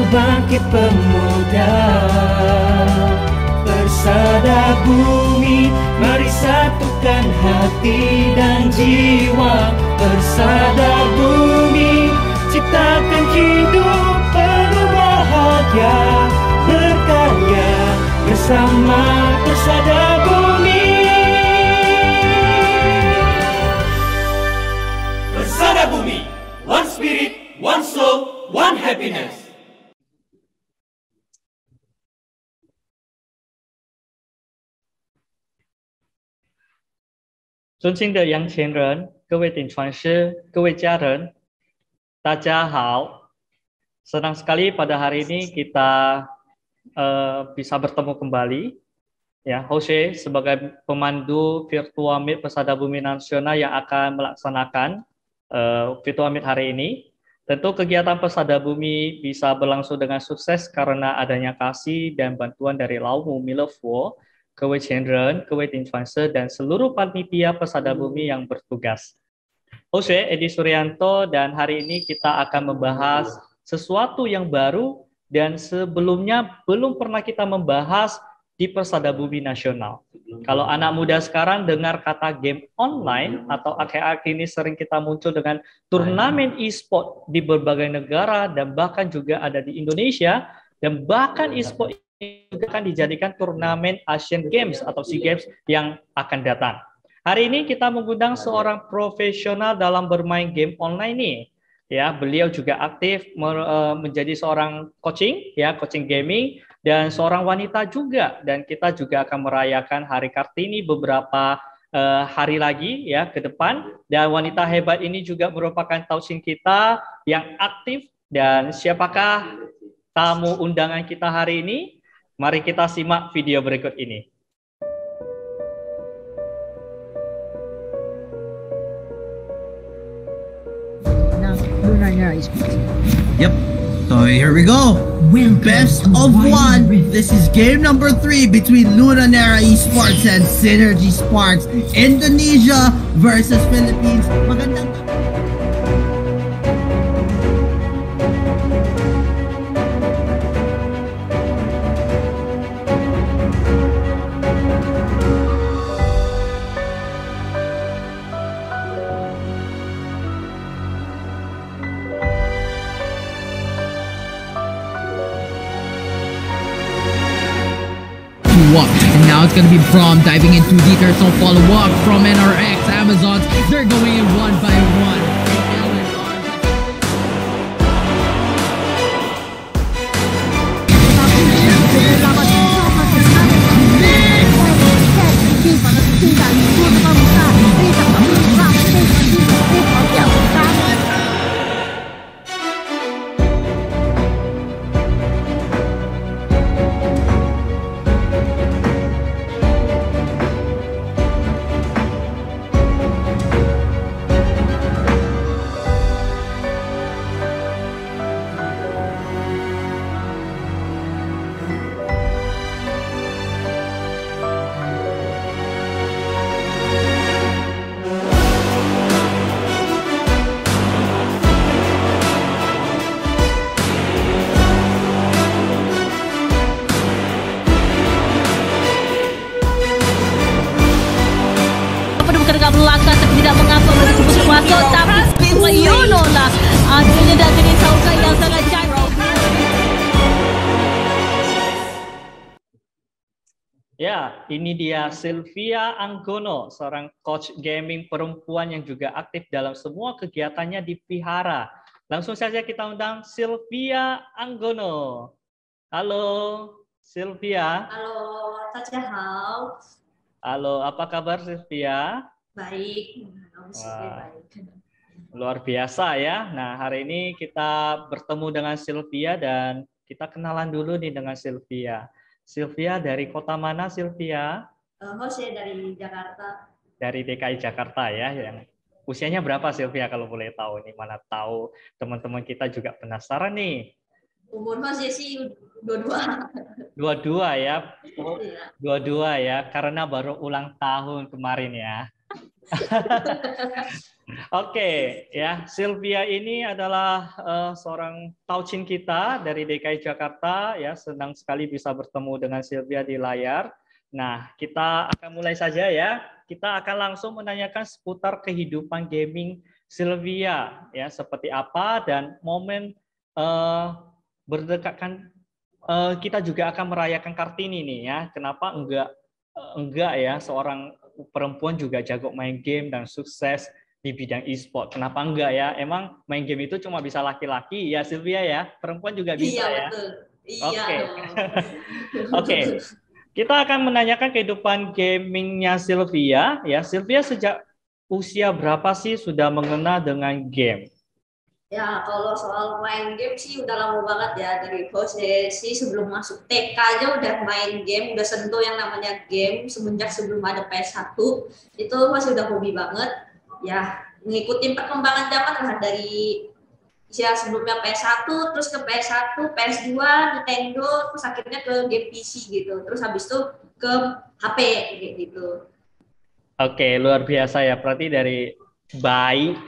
pembangkit pemuda. Persada Bumi, mari satukan hati dan jiwa. Persada Bumi, ciptakan hidup penuh bahagia, berkarya bersama Persada Bumi. Persada Bumi, one spirit, one soul, one happiness. 尊敬的杨前人，各位顶传师，各位家人，大家好。Senang sekali pada hari ini kita bisa bertemu kembali. Ya, Jose sebagai pemandu Virtual Meet Persada Bumi Nasional yang akan melaksanakan Virtual Meet hari ini. Tentu kegiatan Persada Bumi bisa berlangsung dengan sukses karena adanya kasih dan bantuan dari Lau Mu Milevwo, 各位前人、各位顶传社 dan seluruh panitia Persada Bumi yang bertugas. Jose Edi Suryanto, dan hari ini kita akan membahas sesuatu yang baru dan sebelumnya belum pernah kita membahas di Persada Bumi Nasional. Kalau anak muda sekarang dengar kata game online atau akhir-akhir ini sering kita muncul dengan turnamen e-sport di berbagai negara dan bahkan juga ada di Indonesia, dan bahkan e-sport juga akan dijadikan turnamen Asian Games atau SEA Games yang akan datang. Hari ini kita mengundang seorang profesional dalam bermain game online nih. Ya, beliau juga aktif menjadi seorang coaching, ya, coaching gaming, dan seorang wanita juga. Dan kita juga akan merayakan Hari Kartini beberapa hari lagi ya ke depan. Dan wanita hebat ini juga merupakan tausin kita yang aktif. Dan siapakah tamu undangan kita hari ini? Mari kita simak video berikut ini. Now, Luna Nera Esports. Yep. So here we go. Best of one. This is game number 3 between Luna Nera Esports and Synergy Sparks. Indonesia versus Philippines. Magandang and now it's gonna be Braum diving into deeper, so follow up from NRX Amazons. They're going in one by one. Belakang tapi tidak mengapa meskipun sesuatu, tapi Yono lah akhirnya dan ini sauka yang sangat cantik. Ya, ini dia Sylvia Anggono, seorang coach gaming perempuan yang juga aktif dalam semua kegiatannya di Vihara. Langsung saja kita undang Sylvia Anggono. Halo Sylvia. Halo, 大家好. Halo, apa kabar Sylvia? Baik. Wah, luar biasa ya. Nah, hari ini kita bertemu dengan Sylvia dan kita kenalan dulu nih dengan Sylvia. Sylvia dari kota mana Sylvia? Jose dari Jakarta. Dari DKI Jakarta ya. Yang usianya berapa Sylvia kalau boleh tahu? Ini mana tahu teman-teman kita juga penasaran nih. Umur Jose sih 22. 22 ya. Oh, Iya. 22 ya, karena baru ulang tahun kemarin ya. Oke, ya, Sylvia ini adalah seorang taucin kita dari DKI Jakarta, ya, senang sekali bisa bertemu dengan Sylvia di layar. Nah, kita akan mulai saja ya. Kita akan langsung menanyakan seputar kehidupan gaming Sylvia, ya, seperti apa dan momen berdekatan. Kita juga akan merayakan Kartini nih ya. Kenapa enggak ya seorang perempuan juga jago main game dan sukses di bidang e-sport. Kenapa enggak ya? Emang main game itu cuma bisa laki-laki ya Sylvia ya? Perempuan juga bisa ya? Betul. Iya. Oke. Oke. Kita akan menanyakan kehidupan gamingnya Sylvia ya. Sylvia sejak usia berapa sih sudah mengenal dengan game? Ya, kalau soal main game sih udah lama banget ya. Dari posisi sebelum masuk TK aja udah main game, udah sentuh yang namanya game. Semenjak sebelum ada PS1, itu masih udah hobi banget. Ya, ngikutin perkembangan zaman lah dari ya sebelumnya PS1, terus ke PS1, PS2, Nintendo, terus akhirnya ke game PC gitu. Terus habis itu ke HP gitu. Oke, luar biasa ya. Berarti dari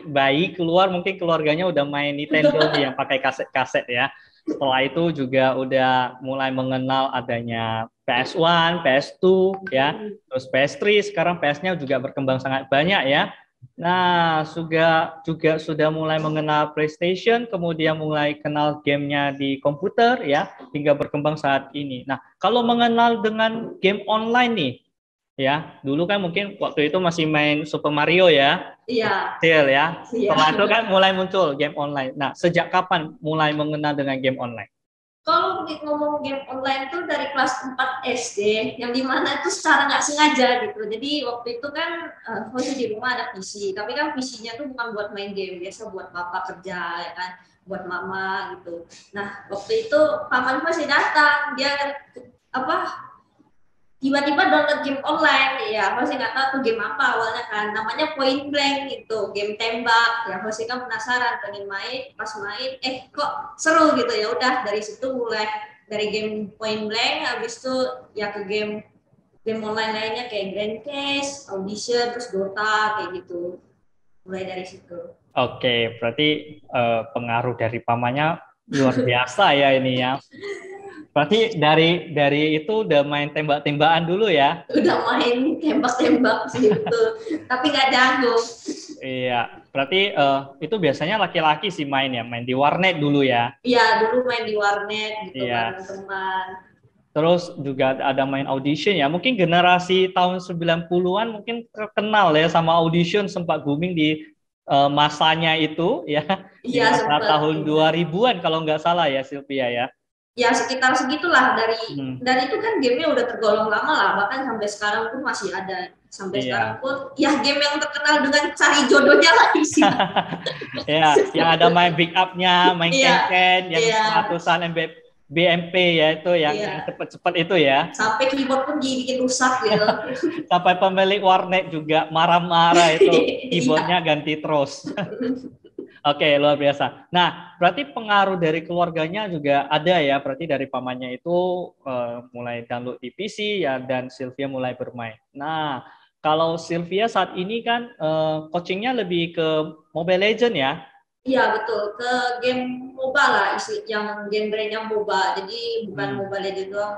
bayi keluar mungkin keluarganya udah main Nintendo nih yang pakai kaset-kaset ya. Setelah itu juga udah mulai mengenal adanya PS1, PS2 ya, terus PS3, sekarang PS-nya juga berkembang sangat banyak ya. Nah, juga sudah mulai mengenal PlayStation, kemudian mulai kenal gamenya di komputer ya, hingga berkembang saat ini. Nah, kalau mengenal dengan game online nih, ya, dulu kan mungkin waktu itu masih main Super Mario ya. Iya. Kecil ya. Iya. Setelah itu kan mulai muncul game online. Nah, sejak kapan mulai mengenal dengan game online? Kalau ngomong game online tuh dari kelas 4 SD, yang dimana itu secara nggak sengaja gitu. Jadi waktu itu kan masih di rumah ada PC, tapi kan PC-nya tuh bukan buat main game, biasa buat papa kerja ya kan, buat mama gitu. Nah waktu itu papa masih datang, dia tiba-tiba download game online, ya masih nggak tahu tuh game apa awalnya kan, namanya Point Blank gitu, game tembak, ya masih kan penasaran pengen main, pas main kok seru gitu, ya udah dari situ mulai dari game Point Blank, habis itu ya ke game online lainnya kayak Grand Chase, Audition, terus Dota kayak gitu, mulai dari situ. Oke, berarti pengaruh dari pamannya luar biasa ya ini ya. Berarti dari itu udah main tembak-tembakan dulu ya? Udah main tembak-tembak gitu, tapi nggak jago. Iya, berarti itu biasanya laki-laki sih main ya, main di warnet dulu ya? Iya, dulu main di warnet gitu iya. bareng teman. Terus juga ada main Audition ya, mungkin generasi tahun 90-an mungkin terkenal ya sama Audition, sempat booming di masanya itu ya, di masa tahun 2000-an kalau nggak salah ya Sylvia ya? Ya sekitar segitulah, dari itu kan gamenya udah tergolong lama lah, bahkan sampai sekarang pun masih ada, sampai sekarang pun ya game yang terkenal dengan cari jodohnya lagi sih. Ya, yang ada main Big Up-nya, main Ken-Ken, yang ratusan BMP ya itu yang cepet-cepet itu ya. Sampai keyboard pun dibikin rusak gitu. Sampai pemilik warnet juga marah-marah itu keyboardnya ganti terus. Oke, luar biasa. Nah, berarti pengaruh dari keluarganya juga ada ya, berarti dari pamannya itu mulai download di PC ya, dan Sylvia mulai bermain. Nah, kalau Sylvia saat ini kan coachingnya lebih ke Mobile Legends ya? Iya, betul. Ke game MOBA lah, yang game brandnya MOBA. Jadi bukan Mobile Legends doang,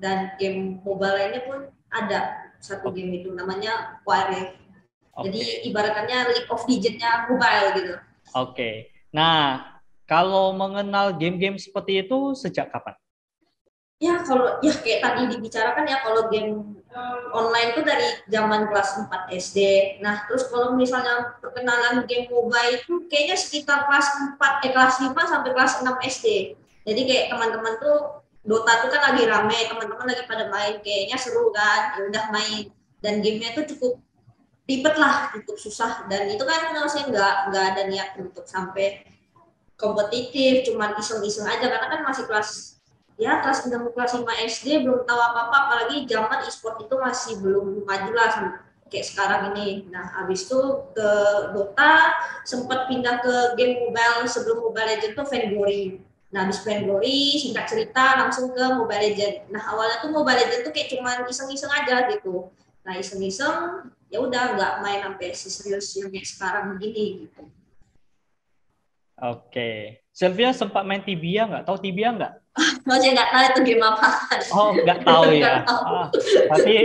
dan game MOBA lainnya pun ada satu game itu, namanya Warrior. Jadi ibaratnya League of Legends-nya mobile gitu. Oke. Nah, kalau mengenal game-game seperti itu sejak kapan? Ya, kalau kayak tadi dibicarakan ya, kalau game online itu dari zaman kelas 4 SD. Nah, terus kalau misalnya perkenalan game mobile itu kayaknya sekitar kelas 5 sampai kelas 6 SD. Jadi kayak teman-teman tuh Dota tuh kan lagi rame, teman-teman lagi pada main, kayaknya seru kan, ya udah main. Dan gamenya tuh cukup ribet lah, cukup susah, dan itu kan saya nggak ada niat untuk sampai kompetitif, cuma iseng-iseng aja, karena kan masih kelas 6 kelas 5 SD, belum tahu apa-apa, apalagi zaman e-sport itu masih belum maju lah kayak sekarang ini. Nah, habis itu ke Dota, sempat pindah ke game mobile sebelum Mobile Legends tuh Vainglory. Nah, habis Vainglory, singkat cerita langsung ke Mobile Legends. Nah, awalnya tuh Mobile Legends tuh kayak cuma iseng-iseng aja gitu. Nah iseng-iseng ya udah nggak main sampai serius yang kayak sekarang begini gitu. Oke. Sylvia sempat main Tibia nggak? Tahu Tibia nggak? Masih nggak tahu itu game apa. Oh, nggak tahu ya. Nggak tahu. Tapi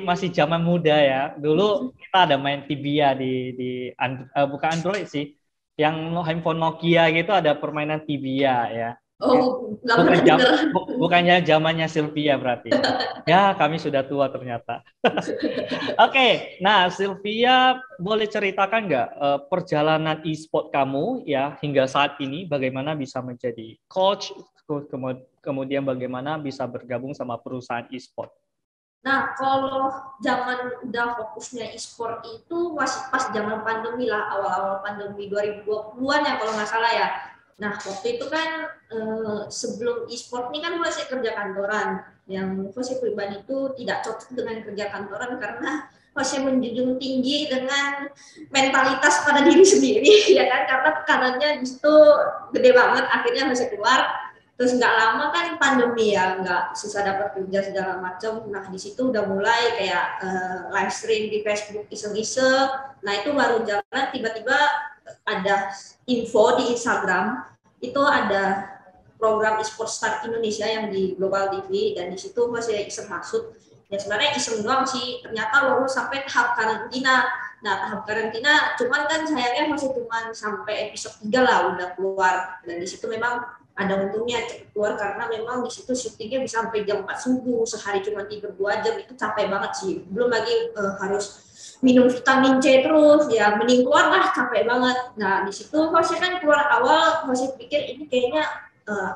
masih zaman muda ya. Dulu kita ada main Tibia bukan Android sih. Yang handphone Nokia gitu ada permainan Tibia ya. Oh, nggak pernah denger. Bukannya zamannya Sylvia berarti. Ya, kami sudah tua ternyata. Oke, nah Sylvia boleh ceritakan nggak perjalanan e-sport kamu ya hingga saat ini, bagaimana bisa menjadi coach, kemudian bagaimana bisa bergabung sama perusahaan e-sport? Nah, kalau zaman udah fokusnya e-sport itu masih pas zaman pandemi lah, awal-awal pandemi 2020-an ya kalau nggak salah ya. Nah, waktu itu kan sebelum e-sport ini kan masih kerja kantoran. Yang saya pribadi itu tidak cocok dengan kerja kantoran karena masih menjunjung tinggi dengan mentalitas pada diri sendiri, ya kan? Karena tekanannya di situ gede banget, akhirnya masih keluar. Terus nggak lama kan pandemi ya, nggak susah dapat kerja segala macam. Nah, di situ udah mulai kayak live stream di Facebook iseng-iseng. Nah, itu baru jalan tiba-tiba ada info di Instagram itu ada program e-sport start Indonesia yang di Global TV dan di situ masih iseng masuk ya sebenarnya iseng doang sih ternyata lolos sampai tahap karantina. Nah tahap karantina cuman kan sayangnya masih cuma sampai episode 3 lah udah keluar dan di situ memang ada untungnya cepat keluar karena memang di situ syutingnya bisa sampai jam 4 subuh sehari cuma tidur 2 jam itu capek banget sih belum lagi harus minum vitamin C terus ya mending keluar lah capek banget. Nah di situ Jose kan keluar awal Jose pikir ini kayaknya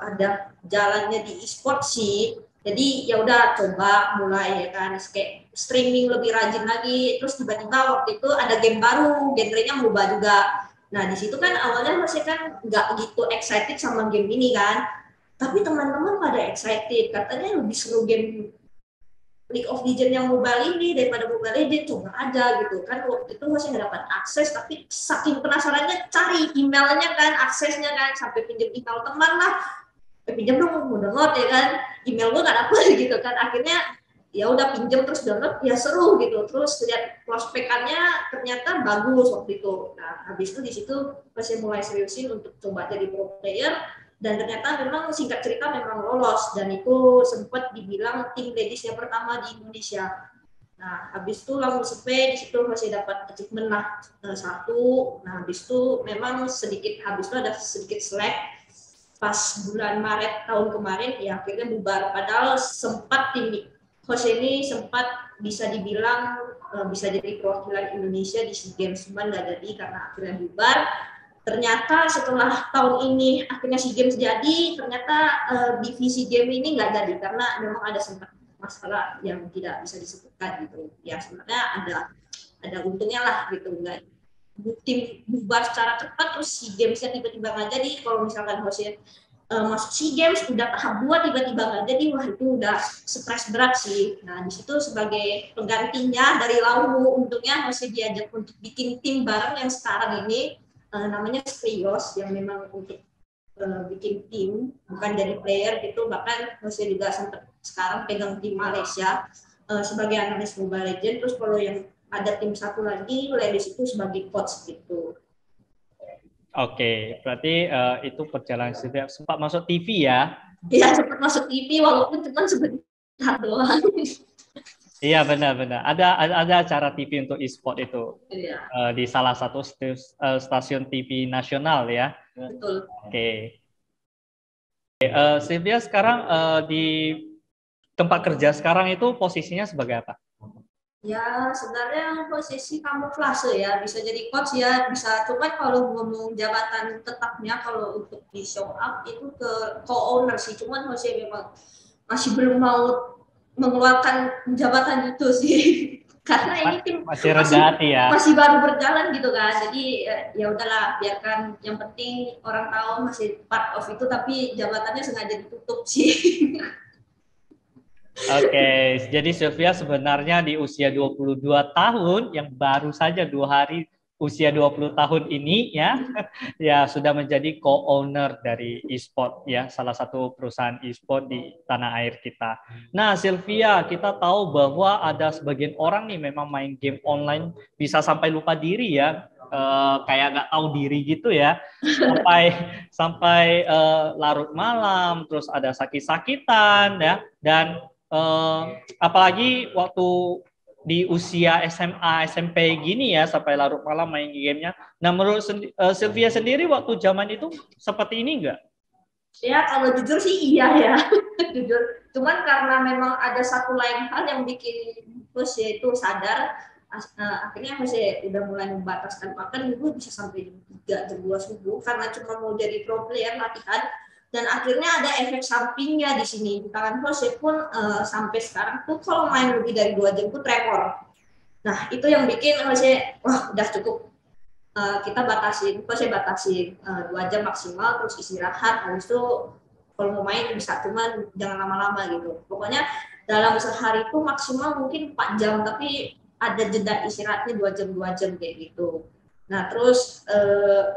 ada jalannya di e-sport sih jadi ya udah coba mulai ya kan kayak streaming lebih rajin lagi terus tiba-tiba waktu itu ada game baru genrenya MOBA juga. Nah di situ kan awalnya Jose kan nggak gitu excited sama game ini kan tapi teman-teman pada excited katanya lebih seru game League of Legends yang mobile ini daripada Mobile Legends coba aja gitu kan waktu itu masih nggak dapat akses tapi saking penasarannya cari emailnya kan aksesnya kan sampai pinjam email teman lah pinjam dong mau download ya kan email gue nggak dapet gitu kan akhirnya ya udah pinjam terus download ya seru gitu terus lihat prospekannya ternyata bagus waktu itu. Nah habis itu di situ masih mulai seriusin untuk coba jadi pro player dan ternyata memang singkat cerita memang lolos dan itu sempat dibilang tim ladiesnya pertama di Indonesia. Nah habis itu langsung survei di situ masih dapat achievement lah satu. Nah habis itu memang sedikit habis itu ada sedikit slack pas bulan Maret tahun kemarin ya akhirnya bubar padahal sempat tim Jose ini sempat bisa dibilang bisa jadi perwakilan Indonesia di SEA Games cuman nggak jadi karena akhirnya bubar. Ternyata setelah tahun ini akhirnya SEA Games jadi, ternyata divisi game ini nggak jadi karena memang ada sempat masalah yang tidak bisa disebutkan gitu. Ya sebenarnya ada untungnya lah gitu, nggak tim bubar secara cepat terus SEA Games-nya tiba-tiba nggak jadi. Kalau misalkan Jose masuk SEA Games udah tahap 2 tiba-tiba nggak jadi, wah itu udah stres berat sih. Nah di situ sebagai penggantinya dari Lawu, untungnya Jose diajak untuk bikin tim bareng yang sekarang ini. Namanya Skrios yang memang untuk bikin tim bukan jadi player gitu bahkan Jose juga sempat sekarang pegang tim Malaysia sebagai analis Mobile Legends terus kalau yang ada tim satu lagi ladies itu sebagai coach gitu. Oke, berarti itu perjalanan sempat masuk TV ya? Iya sempat masuk TV walaupun cuma sebentar doang. Iya benar-benar ada acara TV untuk e-sport itu Iya. Di salah satu stasiun TV nasional ya. Betul. Oke. Sylvia sekarang di tempat kerja sekarang itu posisinya sebagai apa? Ya sebenarnya posisi kamuflase ya bisa jadi coach ya bisa cuman kalau ngomong jabatan tetapnya kalau untuk di show up itu ke co-owner sih cuman Jose memang masih belum mau mengeluarkan jabatan itu sih karena ini tim masih rendah hati ya masih baru berjalan gitu kan jadi ya udahlah biarkan yang penting orang tahu masih part of itu tapi jabatannya sengaja ditutup sih. Oke, jadi Sylvia sebenarnya di usia 22 tahun yang baru saja 2 hari usia 20 tahun ini ya ya sudah menjadi co-owner dari e-sport ya, salah satu perusahaan e-sport di tanah air kita. Nah, Sylvia, kita tahu bahwa ada sebagian orang nih memang main game online bisa sampai lupa diri ya. Kayak nggak tahu diri gitu ya, sampai larut malam, terus ada sakit-sakitan ya, dan apalagi waktu di usia SMA, SMP gini ya, sampai larut malam main gamenya. Nah, menurut Sylvia sendiri waktu zaman itu seperti ini enggak? Ya, kalau jujur sih iya ya, jujur. Cuman karena memang ada satu lain hal yang bikin terus yaitu sadar, akhirnya masih udah mulai membataskan makan, gue bisa sampai jam 3, jam 2 subuh, karena cuma mau jadi pro player latihan. Dan akhirnya ada efek sampingnya di sini. Tangan Jose pun sampai sekarang tuh kalau main lebih dari 2 jam tuh tremor. Nah, itu yang bikin Jose, wah udah cukup. Kita batasin 2 jam maksimal, terus istirahat. Habis itu kalau mau main bisa, cuman jangan lama-lama gitu. Pokoknya dalam sehari itu maksimal mungkin 4 jam, tapi ada jeda istirahatnya 2 jam kayak gitu. Nah, terus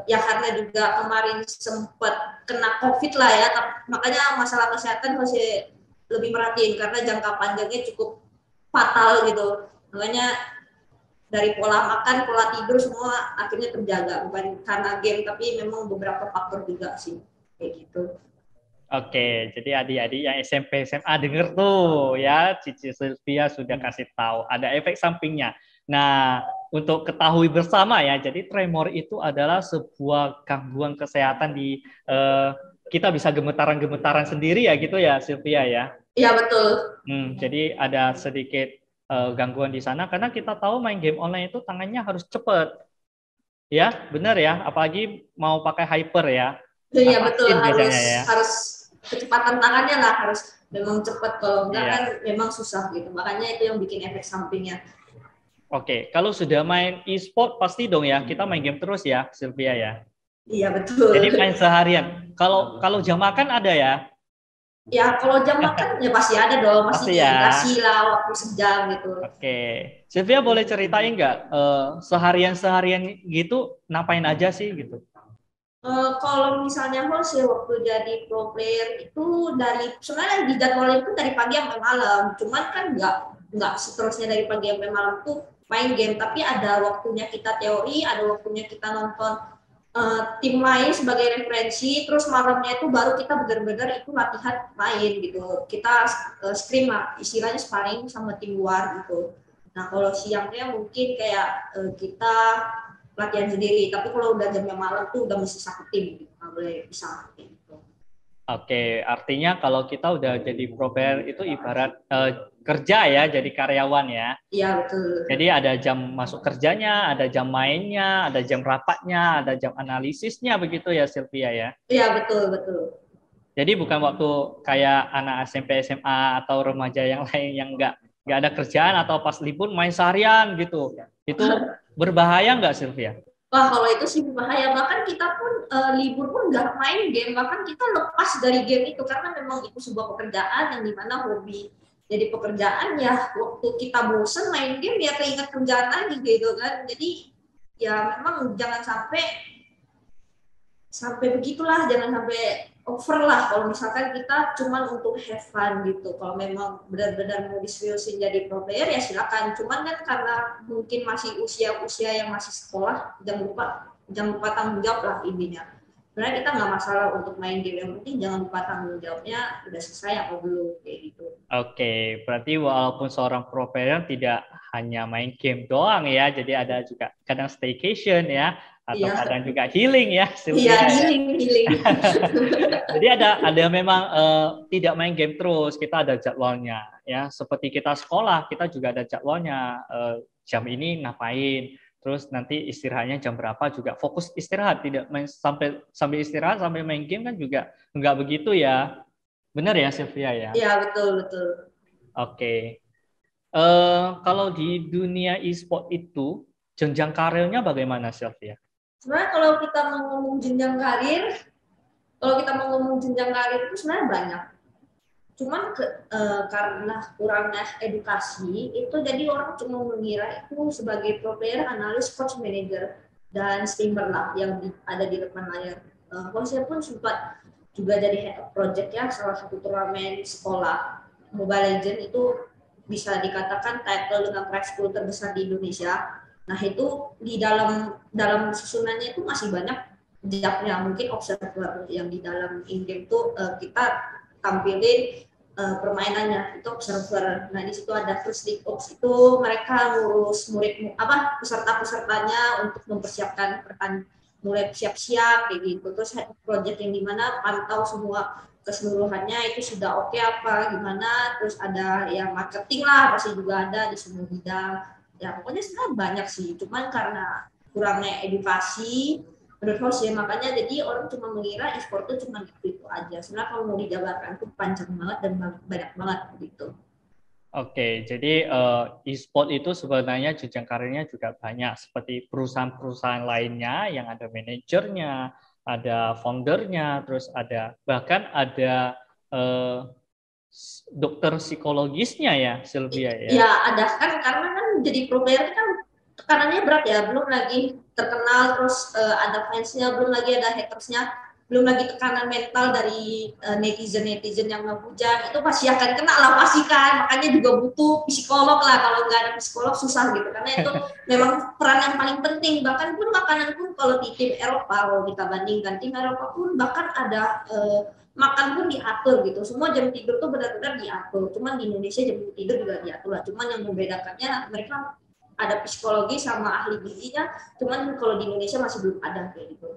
ya karena juga kemarin sempat kena COVID lah ya, makanya masalah kesehatan masih lebih merhatiin karena jangka panjangnya cukup fatal gitu. Makanya dari pola makan, pola tidur semua akhirnya terjaga, bukan karena game tapi memang beberapa faktor juga sih kayak gitu. Oke, jadi adik-adik yang SMP SMA denger tuh ya, Cici Sylvia sudah kasih tahu ada efek sampingnya. Nah, untuk ketahui bersama ya, jadi tremor itu adalah sebuah gangguan kesehatan di kita bisa gemetaran-gemetaran sendiri ya gitu ya, Sylvia ya. Iya, betul. Jadi ada sedikit gangguan di sana karena kita tahu main game online itu tangannya harus cepat. Ya, benar ya, apalagi mau pakai hyper ya. Iya, betul, harus kecepatan tangannya lah harus memang cepat, kalau enggak kan memang susah gitu. Makanya itu yang bikin efek sampingnya. Oke, kalau sudah main e-sport pasti dong ya, kita main game terus ya, Sylvia ya. Iya, betul. Jadi main seharian. Kalau jam makan ada ya? Ya, kalau jam makan ya pasti ada dong, pasti dikasih lah waktu sejam gitu. Oke. Sylvia boleh ceritain nggak seharian gitu ngapain aja sih gitu? Kalau misalnya host ya waktu jadi pro player itu sebenarnya di jadwal itu dari pagi sampai malam, cuman kan nggak seterusnya dari pagi sampai malam tuh main game, tapi ada waktunya kita teori, ada waktunya kita nonton tim lain sebagai referensi, terus malamnya itu baru kita benar-benar itu latihan main gitu. Kita scrim lah, istilahnya sparring sama tim luar gitu. Nah, kalau siangnya mungkin kayak kita latihan sendiri, tapi kalau udah jamnya malam tuh udah mesti satu tim gitu, nggak boleh pisah gitu. Oke, artinya kalau kita udah jadi pro player itu ibarat kerja ya, jadi karyawan ya. Iya, betul. Jadi ada jam masuk kerjanya, ada jam mainnya, ada jam rapatnya, ada jam analisisnya begitu ya, Sylvia ya. Iya, betul. Jadi bukan waktu kayak anak SMP, SMA atau remaja yang lain yang nggak ada kerjaan atau pas libur main seharian gitu. Itu berbahaya nggak, Sylvia? Wah, kalau itu sih berbahaya. Bahkan kita pun libur pun nggak main game, bahkan kita lepas dari game itu karena memang itu sebuah pekerjaan yang dimana hobi jadi pekerjaan ya. Waktu kita bosen main game ya keinget kerjaan lagi gitu kan. Jadi ya memang jangan sampai begitulah, jangan sampai over lah kalau misalkan kita cuman untuk have fun gitu. Kalau memang benar-benar mau diseriusin jadi pro player ya silakan, cuman kan karena mungkin masih usia yang masih sekolah, jangan lupa tanggung jawab lah intinya. Sebenarnya kita nggak masalah untuk main game, yang penting jangan lupa tanggung jawabnya udah selesai apa belum kayak gitu. Oke, berarti walaupun seorang pro player tidak hanya main game doang ya, jadi ada juga kadang staycation ya, atau kadang juga healing ya. Iya, healing. Jadi ada memang tidak main game terus, kita ada jadwalnya ya. Seperti kita sekolah, kita juga ada jadwalnya, jam ini ngapain, terus nanti istirahatnya jam berapa, juga fokus istirahat, tidak main sambil istirahat sambil main game kan juga enggak begitu ya. Benar ya, Sylvia ya? Iya, betul. Oke. Kalau di dunia e-sport itu jenjang karirnya bagaimana, Sylvia? Sebenarnya kalau kita mau ngomong jenjang karir itu sebenarnya banyak. Cuman karena kurangnya edukasi itu jadi orang cuma mengira itu sebagai pro player, analis, coach, manager. dan streamer lah yang ada di depan layar. Jose pun sempat juga jadi head of project ya salah satu turnamen sekolah Mobile Legends itu bisa dikatakan title dengan prize pool terbesar di Indonesia. Nah itu di dalam susunannya itu masih banyak jobnya, mungkin observer yang di dalam in-game tuh kita tampilin permainannya itu observer. Nah di situ ada first league ops, itu mereka ngurus peserta-pesertanya untuk mempersiapkan mulai siap-siap kayak gitu. Terus head project yang dimana pantau semua keseluruhannya itu sudah oke apa gimana. Terus ada yang marketing lah pasti juga ada di semua bidang. Ya pokoknya sebenarnya banyak sih. Cuman karena kurangnya edukasi menurut host ya, makanya jadi orang cuma mengira e-sport itu cuma itu aja. Sebenarnya kalau mau dijabarkan itu panjang banget dan banyak banget gitu. Oke, jadi e-sport itu sebenarnya jenjang karirnya juga banyak, seperti perusahaan-perusahaan lainnya yang ada manajernya, ada foundernya, terus bahkan ada dokter psikologisnya ya, Sylvia ya. Ya ada kan, karena kan jadi pro player kan tekanannya berat ya, belum lagi terkenal, terus ada fansnya, belum lagi ada hatersnya, belum lagi tekanan mental dari netizen yang ngehujat, itu pasti akan kena lah pasti kan. Makanya juga butuh psikolog lah, kalau nggak ada psikolog susah gitu, karena itu memang peran yang paling penting. Bahkan pun makanan pun kalau di tim Eropa, kalau kita bandingkan tim Eropa pun bahkan ada makan pun diatur gitu, semua jam tidur tuh benar-benar diatur. Cuman di Indonesia jam tidur juga diatur lah, cuman yang membedakannya mereka ada psikologi sama ahli gizinya, cuman kalau di Indonesia masih belum ada kayak gitu.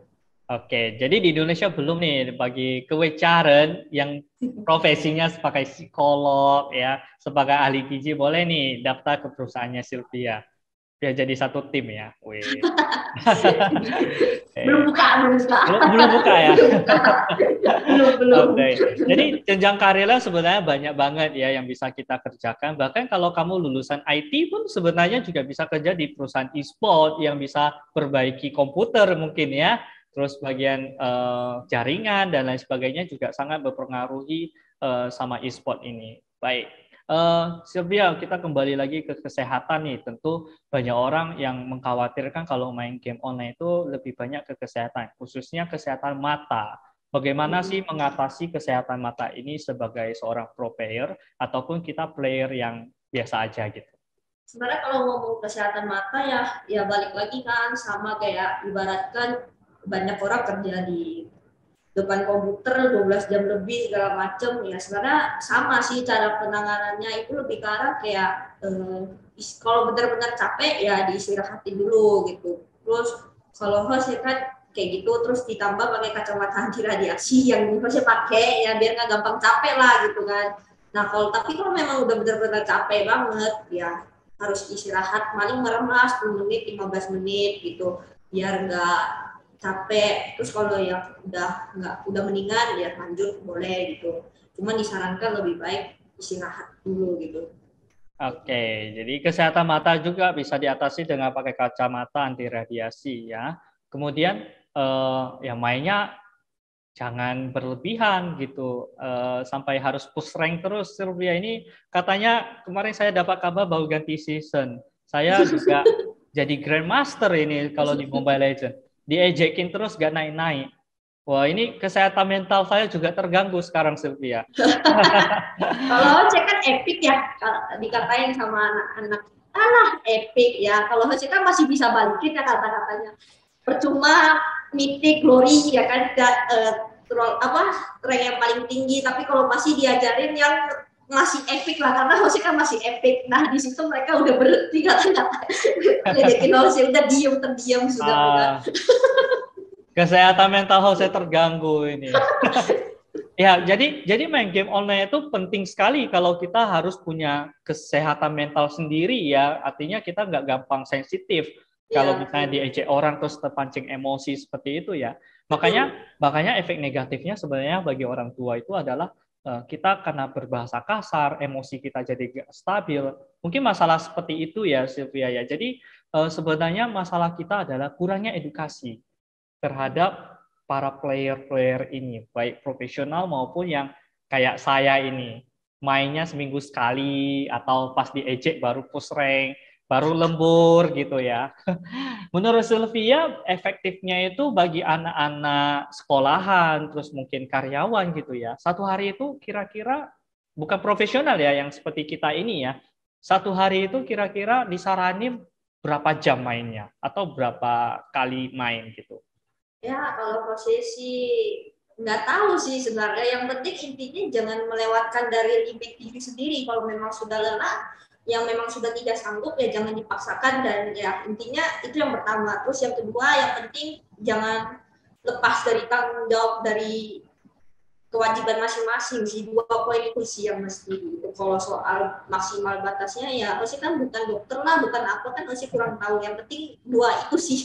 Oke, jadi di Indonesia belum nih bagi kewecaren yang profesinya sebagai psikolog ya, sebagai ahli gizi, boleh nih daftar ke perusahaannya Sylvia. Biar jadi satu tim ya. Wih. Belum buka ya. belum. Okay. Jadi jenjang karirnya sebenarnya banyak banget ya yang bisa kita kerjakan. Bahkan kalau kamu lulusan IT pun sebenarnya juga bisa kerja di perusahaan e-sport yang bisa perbaiki komputer mungkin ya. Terus bagian jaringan dan lain sebagainya juga sangat berpengaruhi sama e-sport ini. Baik. Sylvia, kita kembali lagi ke kesehatan nih. Tentu banyak orang yang mengkhawatirkan kalau main game online itu lebih banyak ke kesehatan, khususnya kesehatan mata. Bagaimana sih mengatasi kesehatan mata ini sebagai seorang pro player ataupun kita player yang biasa aja gitu? Sebenarnya kalau ngomong kesehatan mata ya balik lagi kan sama kayak ibaratkan banyak orang kerja di depan komputer 12 jam lebih segala macem, ya sebenarnya sama sih cara penanganannya itu lebih ke arah kayak kalau benar-benar capek ya diistirahatin dulu gitu. Terus kalau host ya kan kayak gitu, terus ditambah pakai kacamata anti radiasi yang hostnya pakai ya biar nggak gampang capek lah gitu kan. Nah tapi kalau memang udah benar-benar capek banget ya harus istirahat, paling merem lah 10 menit 15 menit gitu biar nggak capek. Terus kalau yang udah meninggal ya lanjut boleh gitu, cuman disarankan lebih baik istirahat dulu gitu. Oke, jadi kesehatan mata juga bisa diatasi dengan pakai kacamata anti radiasi ya. Kemudian ya mainnya jangan berlebihan gitu, sampai harus push rank terus. Sylvia ini katanya kemarin saya dapat kabar baru ganti season. Saya juga jadi Grandmaster ini kalau di Mobile Legends. Diejekin terus gak naik-naik. Wah, ini kesehatan mental saya juga terganggu sekarang, Sylvia. Kalau Hoce kan epic ya, dikatain sama anak-anak, epic ya. Kalau Hoce kan masih bisa balikin ya kata-katanya. Percuma mythic glory ya kan, rank yang paling tinggi, tapi kalau masih diajarin yang masih epic lah, karena Hoce kan masih epic. Nah di situ mereka udah berhenti kata-kata ledekin Hoce, udah terdiam sudah. Kesehatan mental Hoce terganggu ini. Ya, jadi main game online itu penting sekali kalau kita harus punya kesehatan mental sendiri ya. Artinya kita nggak gampang sensitif kalau misalnya diejek orang terus terpancing emosi seperti itu ya. Makanya efek negatifnya sebenarnya bagi orang tua itu adalah kita karena berbahasa kasar, emosi kita jadi gak stabil. Mungkin masalah seperti itu ya, Sylvia ya. Jadi sebenarnya masalah kita adalah kurangnya edukasi terhadap para player-player ini, baik profesional maupun yang kayak saya ini, mainnya seminggu sekali atau pas diejek baru push rank. baru lembur gitu ya. Menurut Sylvia, efektifnya itu bagi anak-anak sekolahan, terus mungkin karyawan gitu ya. Satu hari itu kira-kira, bukan profesional ya, yang seperti kita ini ya. Satu hari itu kira-kira disaranin berapa jam mainnya, atau berapa kali main gitu. Ya, kalau prosesi nggak tahu sih sebenarnya. Yang penting intinya jangan melewatkan dari limit diri sendiri. Kalau memang sudah lelah, yang memang sudah tidak sanggup ya jangan dipaksakan, dan ya intinya itu yang pertama. Terus yang kedua, yang penting jangan lepas dari tanggung jawab dari kewajiban masing-masing sih. 2 poin itu sih yang mesti. Kalau soal maksimal batasnya ya pasti kan bukan dokter lah, bukan apa kan masih kurang tahu. Yang penting 2 itu sih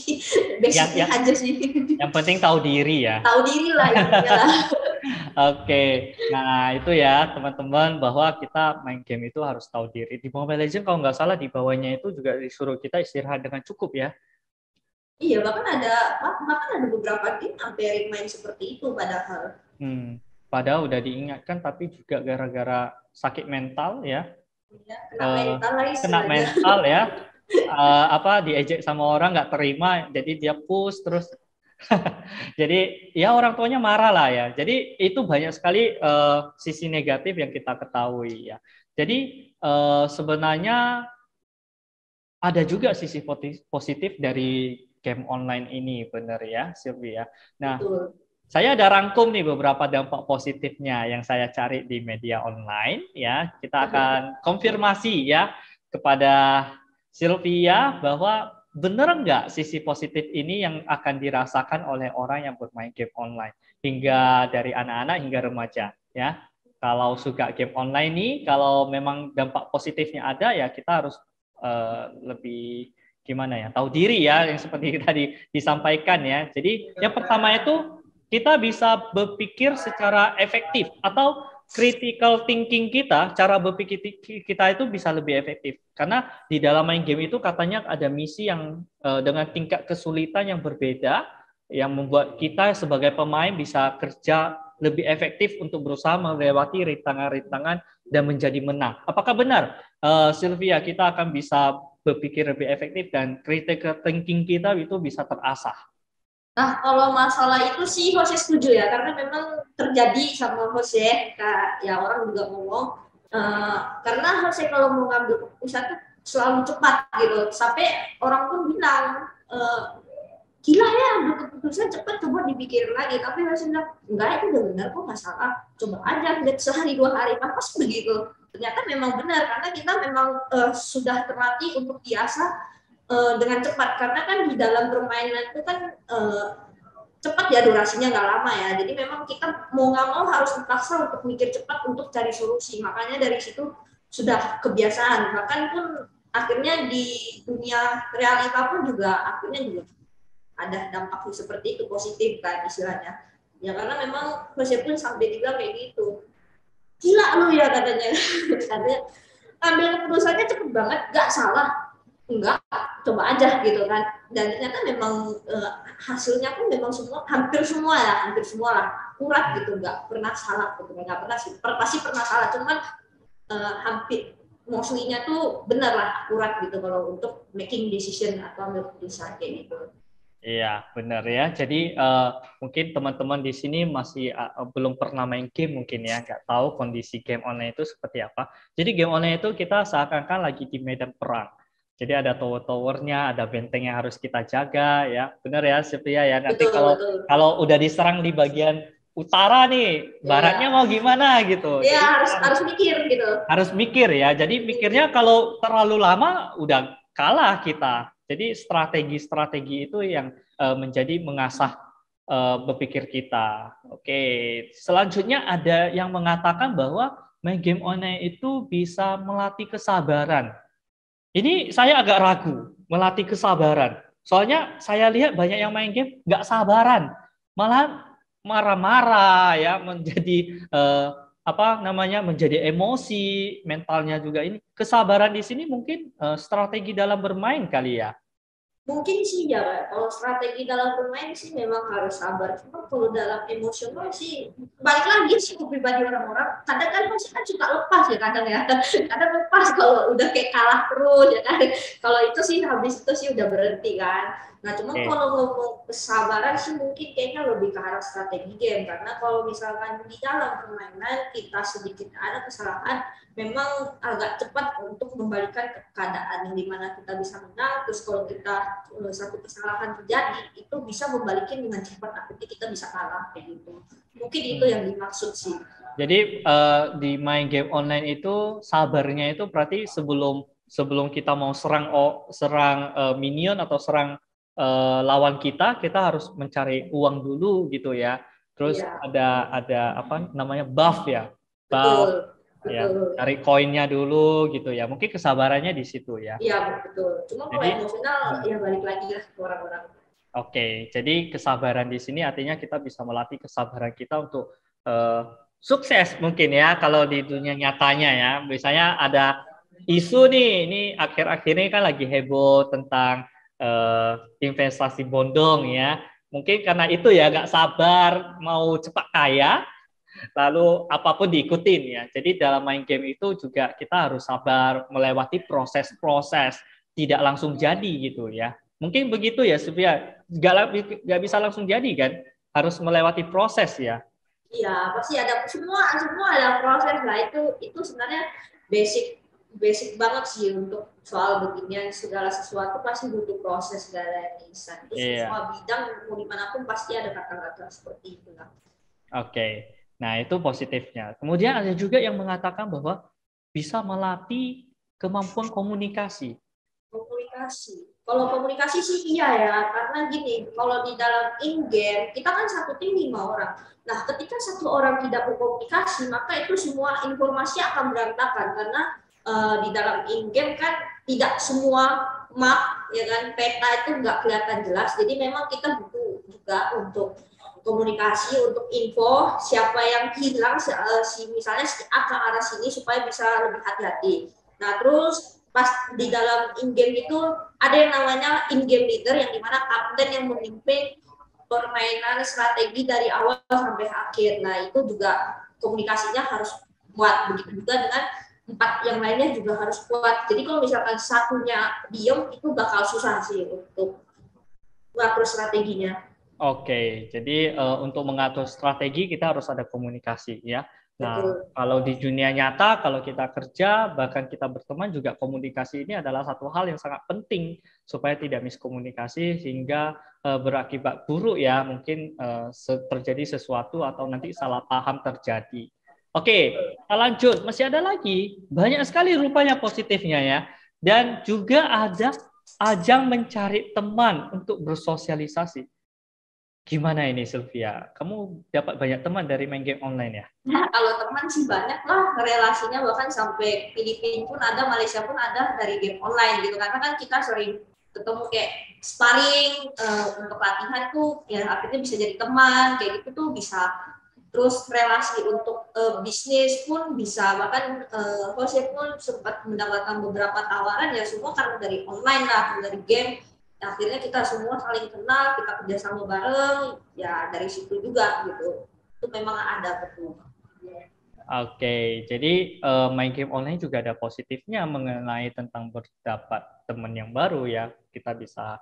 basicnya aja sih. Yang penting tahu diri ya. Tahu diri lah intinya lah. Oke, nah itu ya teman-teman, bahwa kita main game itu harus tahu diri. Di Mobile Legends kalau nggak salah di bawahnya itu juga disuruh kita istirahat dengan cukup ya. Iya, bahkan ada beberapa tim sampai main seperti itu padahal. Padahal udah diingatkan, tapi juga gara-gara sakit mental ya. Ya, kena mental lagi. Kena mental ya. Diejek sama orang nggak terima, jadi dia push terus. Jadi ya orang tuanya marah lah ya. Jadi itu banyak sekali sisi negatif yang kita ketahui ya. Jadi sebenarnya ada juga sisi positif dari game online ini, benar ya Sylvia. Nah, betul. Saya ada rangkum nih beberapa dampak positifnya yang saya cari di media online ya. Kita akan konfirmasi ya kepada Sylvia bahwa benar nggak sisi positif ini yang akan dirasakan oleh orang yang bermain game online, hingga dari anak-anak hingga remaja ya. Kalau suka game online nih, kalau memang dampak positifnya ada ya kita harus lebih gimana ya, tahu diri ya, yang seperti tadi disampaikan ya. Jadi yang pertama itu kita bisa berpikir secara efektif, atau critical thinking kita, cara berpikir kita itu bisa lebih efektif. Karena di dalam main game itu katanya ada misi yang dengan tingkat kesulitan yang berbeda, yang membuat kita sebagai pemain bisa kerja lebih efektif untuk berusaha melewati rintangan-rintangan dan menjadi menang. Apakah benar, Sylvia, kita akan bisa berpikir lebih efektif dan critical thinking kita itu bisa terasah? Nah, kalau masalah itu sih Jose setuju ya, karena memang terjadi sama Jose, ya orang juga ngomong, karena Jose kalau mau ngambil keputusan tuh selalu cepat gitu, sampai orang pun bilang, gila ya ambil keputusan cepat, coba dipikirin lagi. Tapi Jose bilang, enggak, itu udah benar kok, nggak salah, coba aja lihat sehari 2 hari, pas begitu. Ternyata memang benar, karena kita memang sudah terlatih untuk biasa dengan cepat, karena kan di dalam permainan itu kan cepat ya, durasinya nggak lama ya, jadi memang kita mau nggak mau harus dipaksa untuk mikir cepat untuk cari solusi. Makanya dari situ sudah kebiasaan, bahkan pun akhirnya di dunia realita pun juga akhirnya juga ada dampak seperti itu, positif kan istilahnya ya, karena memang Jose pun sampai juga kayak gitu, gila lu ya katanya, katanya ambil keputusannya cepet banget, nggak salah, enggak, coba aja gitu kan. Dan ternyata memang hasilnya pun memang hampir semua lah akurat gitu, nggak pernah salah gitu, nggak pernah sih, pasti pernah salah, cuman hampir mostly-nya tuh benar lah, akurat gitu kalau untuk making decision atau ambil keputusan kayak gitu. Iya, benar ya. Jadi mungkin teman-teman di sini masih belum pernah main game mungkin ya, nggak tahu kondisi game online itu seperti apa. Jadi game online itu kita seakan-akan lagi di medan perang. Jadi ada tower-towernya, ada benteng yang harus kita jaga ya. Benar ya, Sylvia ya. Nanti kalau udah diserang di bagian utara nih, baratnya mau gimana gitu. Iya, harus mikir gitu. Harus mikir ya. Jadi mikirnya kalau terlalu lama udah kalah kita. Jadi strategi-strategi itu yang menjadi mengasah berpikir kita. Oke, selanjutnya ada yang mengatakan bahwa main game online itu bisa melatih kesabaran. Ini saya agak ragu, melatih kesabaran. Soalnya saya lihat banyak yang main game nggak sabaran, malah marah-marah ya, menjadi menjadi emosi, mentalnya juga ini. Kesabaran di sini mungkin strategi dalam bermain kali ya. Mungkin sih ya, Kak. Kalau strategi dalam bermain sih memang harus sabar. Cuma kalau dalam emosional sih, balik lagi sih ke pribadi orang-orang. Kadang kan pasti kan suka lepas ya kadang ya. Kadang lepas kalau udah kayak kalah terus ya kan. Kalau itu sih habis itu sih udah berhenti kan. Nah cuma kalau ngomong kesabaran sih mungkin kayaknya lebih ke arah strategi game. Karena kalau misalkan di dalam permainan kita sedikit ada kesalahan, memang agak cepat untuk membalikan keadaan yang dimana kita bisa menang. Terus kalau kita satu kesalahan terjadi itu bisa membalikin dengan cepat, akhirnya kita bisa kalah kayak gitu. Mungkin itu yang dimaksud sih. Jadi di main game online itu sabarnya itu berarti sebelum kita mau serang minion atau serang lawan kita harus mencari uang dulu gitu ya. Terus ada apa namanya buff ya. Buff. Betul. Ya, cari koinnya dulu gitu ya. Mungkin kesabarannya di situ ya. Iya, betul. Cuma kalau emosional ya balik lagi lah ke orang-orang. Oke, jadi kesabaran di sini artinya kita bisa melatih kesabaran kita untuk sukses mungkin ya kalau di dunia nyatanya ya. Misalnya ada isu nih, ini akhir-akhir ini kan lagi heboh tentang investasi bodong ya. Mungkin karena itu ya nggak sabar mau cepat kaya, lalu apapun diikutin ya. Jadi dalam main game itu juga kita harus sabar melewati proses-proses, tidak langsung jadi gitu ya. Mungkin begitu ya, Sofia. Nggak bisa langsung jadi kan, harus melewati proses ya. Iya, pasti ada semua ada proses lah. Itu sebenarnya basic banget sih untuk soal beginian. Segala sesuatu pasti butuh proses, segala instan. Semua bidang mau dimanapun pasti ada kata-kata seperti itu lah. Oke. Nah, itu positifnya. Kemudian ada juga yang mengatakan bahwa bisa melatih kemampuan komunikasi. Komunikasi. Kalau komunikasi sih iya ya, karena gini, kalau di dalam in-game, kita kan satu tim 5 orang. Nah, ketika satu orang tidak berkomunikasi, maka itu semua informasi akan berantakan. Karena di dalam in-game kan tidak semua map, ya kan, peta itu nggak kelihatan jelas. Jadi memang kita butuh juga untuk komunikasi, untuk info siapa yang hilang, misalnya si A ke arah sini supaya bisa lebih hati-hati. Nah terus pas di dalam in-game itu ada yang namanya in-game leader, yang dimana kapten yang memimpin permainan strategi dari awal sampai akhir. Nah itu juga komunikasinya harus kuat, begitu juga dengan 4 yang lainnya juga harus kuat. Jadi kalau misalkan satunya diem itu bakal susah sih untuk mengatur strateginya. Oke, jadi untuk mengatur strategi kita harus ada komunikasi ya. Nah, kalau di dunia nyata, kalau kita kerja, bahkan kita berteman juga komunikasi ini adalah satu hal yang sangat penting supaya tidak miskomunikasi sehingga berakibat buruk ya, mungkin terjadi sesuatu atau nanti salah paham terjadi. Oke, kita lanjut. Masih ada lagi, banyak sekali rupanya positifnya ya. Dan juga ada ajang mencari teman untuk bersosialisasi. Gimana ini Sylvia? Kamu dapat banyak teman dari main game online ya? Nah, kalau teman sih banyak lah relasinya, bahkan sampai Filipina pun ada, Malaysia pun ada dari game online gitu. Karena kan kita sering ketemu kayak sparring untuk latihan tuh, ya akhirnya bisa jadi teman kayak gitu tuh bisa. Terus relasi untuk bisnis pun bisa, bahkan Jose pun sempat mendapatkan beberapa tawaran ya semua karena dari online lah, dari game. Akhirnya kita semua saling kenal, kita kerjasama bareng, ya dari situ juga gitu. Itu memang ada betul. Oke, jadi main game online juga ada positifnya mengenai tentang berdapat teman yang baru ya. Kita bisa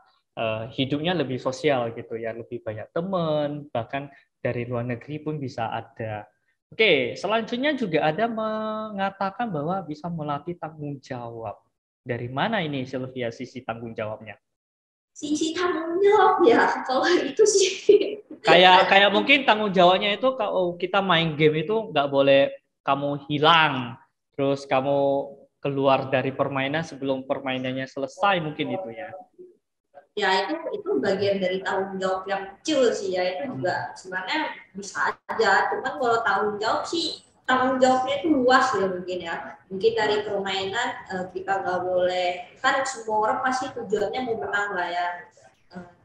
hidupnya lebih sosial gitu ya, lebih banyak teman, bahkan dari luar negeri pun bisa ada. Oke, selanjutnya juga ada mengatakan bahwa bisa melatih tanggung jawab. Dari mana ini Sylvia sisi tanggung jawabnya? Sisi tanggung jawab ya, kalau itu sih kayak mungkin tanggung jawabnya itu kalau kita main game itu nggak boleh kamu hilang, terus kamu keluar dari permainan sebelum permainannya selesai, mungkin itu ya. Ya itu bagian dari tanggung jawab yang kecil sih ya, itu juga sebenarnya bisa aja. Cuman kalau tanggung jawab sih, tanggung jawabnya itu luas ya mungkin ya. Mungkin dari permainan kita nggak boleh, kan semua orang pasti tujuannya mau menang lah ya.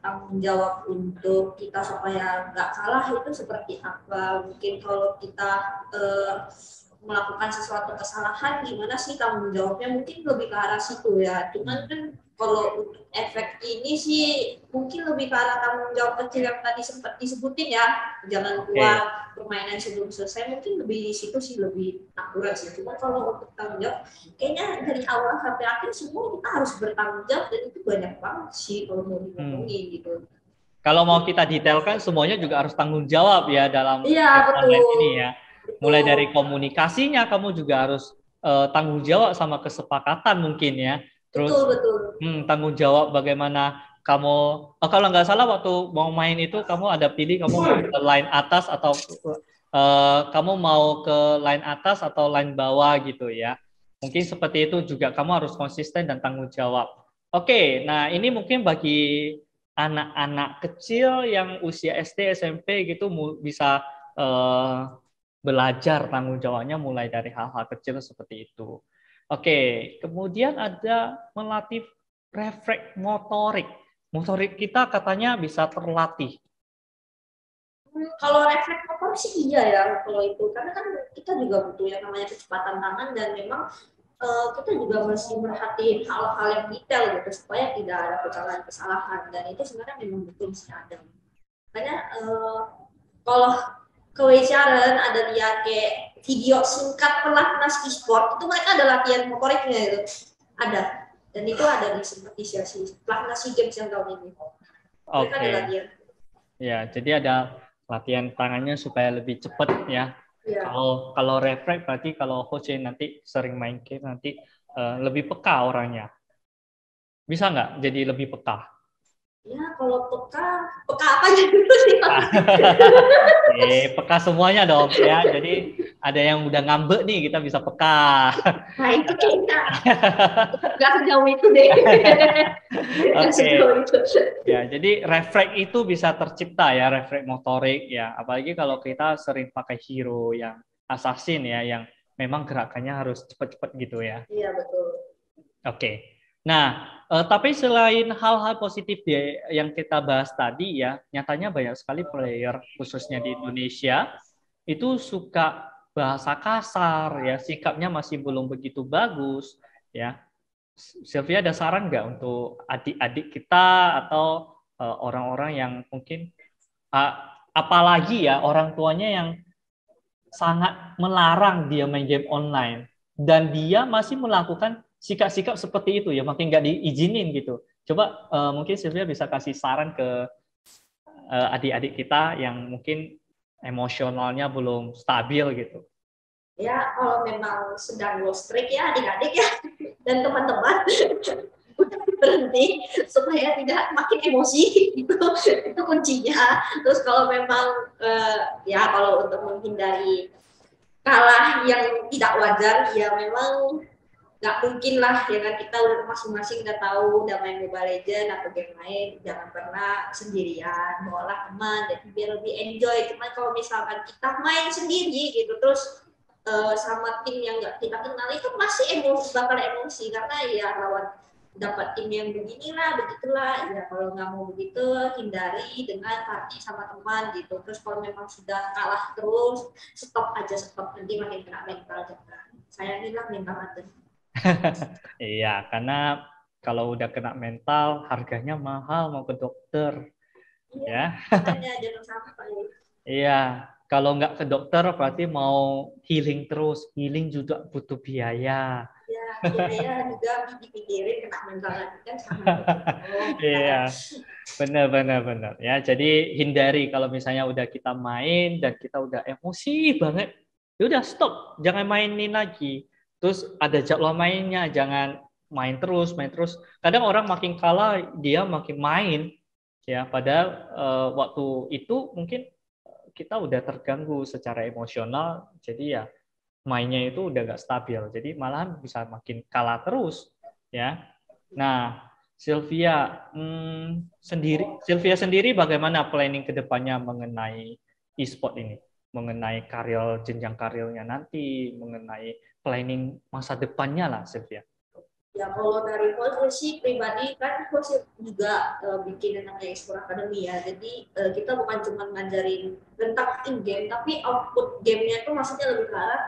Tanggung jawab untuk kita supaya nggak kalah itu seperti apa? Mungkin kalau kita melakukan sesuatu kesalahan, gimana sih tanggung jawabnya? Mungkin lebih ke arah situ ya. Cuman kan kalau untuk efek ini sih mungkin lebih ke arah tanggung jawab kecil yang tadi sempat disebutin ya, jangan keluar permainan sebelum selesai, mungkin lebih di situ sih lebih akurat sih. Cuma kalau untuk tanggung jawab, kayaknya dari awal sampai akhir semua kita harus bertanggung jawab dan itu banyak banget sih kalau mau ngomongin gitu. Kalau mau kita detailkan semuanya juga harus tanggung jawab ya dalam online ini ya. Mulai dari komunikasinya kamu juga harus tanggung jawab sama kesepakatan mungkin ya. Terus betul. Tanggung jawab bagaimana kamu kalau nggak salah waktu mau main itu kamu ada pilih kamu mau ke line atas atau kamu mau ke line atas atau line bawah gitu ya. Mungkin seperti itu juga kamu harus konsisten dan tanggung jawab. Oke, nah ini mungkin bagi anak-anak kecil yang usia SD, SMP gitu bisa belajar tanggung jawabnya mulai dari hal-hal kecil seperti itu. Oke, kemudian ada melatih refleks motorik. Motorik kita katanya bisa terlatih. Kalau refleks motorik sih iya ya kalau itu, karena kan kita juga butuh yang namanya kecepatan tangan dan memang kita juga masih merhatiin hal-hal yang detail gitu supaya tidak ada kesalahan-kesalahan, dan itu sebenarnya memang betul sih ada. Makanya kalau ke Sharon ada lihat kayak video singkat pelatnas e-sport, itu mereka ada latihan motoriknya itu ada, dan itu ada di sesi pelatnas games yang tahun ini. Mereka ada latihan. Ya, jadi ada latihan tangannya supaya lebih cepat ya. Ya. Kalau refleks berarti kalau Jose nanti sering main game nanti lebih peka orangnya. Bisa nggak jadi lebih peka? Ya, kalau peka apa aja dulu sih Pak? Peka semuanya dong ya. Jadi ada yang udah ngambek nih, kita bisa peka. Nah itu kayaknya nggak sejauh itu deh. Oke. Ya, jadi refleks itu bisa tercipta ya, refleks motorik ya. Apalagi kalau kita sering pakai hero yang assassin ya, yang memang gerakannya harus cepat-cepat gitu ya. Iya betul. Oke. Nah, tapi selain hal-hal positif yang kita bahas tadi ya, nyatanya banyak sekali player khususnya di Indonesia itu suka bahasa kasar ya, sikapnya masih belum begitu bagus ya. Sylvia ada saran nggak untuk adik-adik kita atau orang-orang yang mungkin apalagi ya orang tuanya yang sangat melarang dia main game online dan dia masih melakukan sikap-sikap seperti itu ya, makin nggak diizinin gitu. Coba mungkin Sylvia bisa kasih saran ke adik-adik kita yang mungkin emosionalnya belum stabil gitu. Ya, kalau memang sedang low streak ya adik-adik ya dan teman-teman berhenti supaya tidak makin emosi itu kuncinya. Terus kalau memang ya kalau untuk menghindari kalah yang tidak wajar ya memang nggak mungkin lah ya kan, kita udah masing-masing udah tahu udah main Mobile Legends atau game lain, jangan pernah sendirian, bawalah teman jadi biar lebih enjoy. Cuman kalau misalkan kita main sendiri gitu terus sama tim yang nggak kita kenal itu pasti bakal emosi karena ya lawan dapat tim yang beginilah begitulah ya. Kalau nggak mau begitu hindari dengan party sama teman gitu. Terus kalau memang sudah kalah terus stop, nanti makin kena mental. Saya bilang mental aja. Iya, karena kalau udah kena mental harganya mahal, mau ke dokter. Iya, Ya. jangan sampai. Iya, kalau nggak ke dokter berarti mau healing terus. Healing juga butuh biaya. Ya, biaya juga dipikirin kena mental lagi kan sama. Iya, benar. Ya, jadi hindari kalau misalnya udah kita main dan kita udah emosi banget, ya udah stop, jangan mainin lagi. Terus ada jadwal mainnya, jangan main terus. Kadang orang makin kalah, dia makin main. Ya, padahal waktu itu mungkin kita udah terganggu secara emosional, jadi ya mainnya itu udah gak stabil. Jadi malahan bisa makin kalah terus. Ya. Nah, Sylvia sendiri bagaimana planning ke depannya mengenai e-sport ini? Mengenai jenjang karirnya nanti, mengenai planning masa depannya lah, Sylvia. Ya kalau dari posisi pribadi kan Coach juga bikin namanya e-sport academy ya. Jadi kita bukan cuma ngajarin tentang in-game, tapi output gamenya itu maksudnya lebih ke arah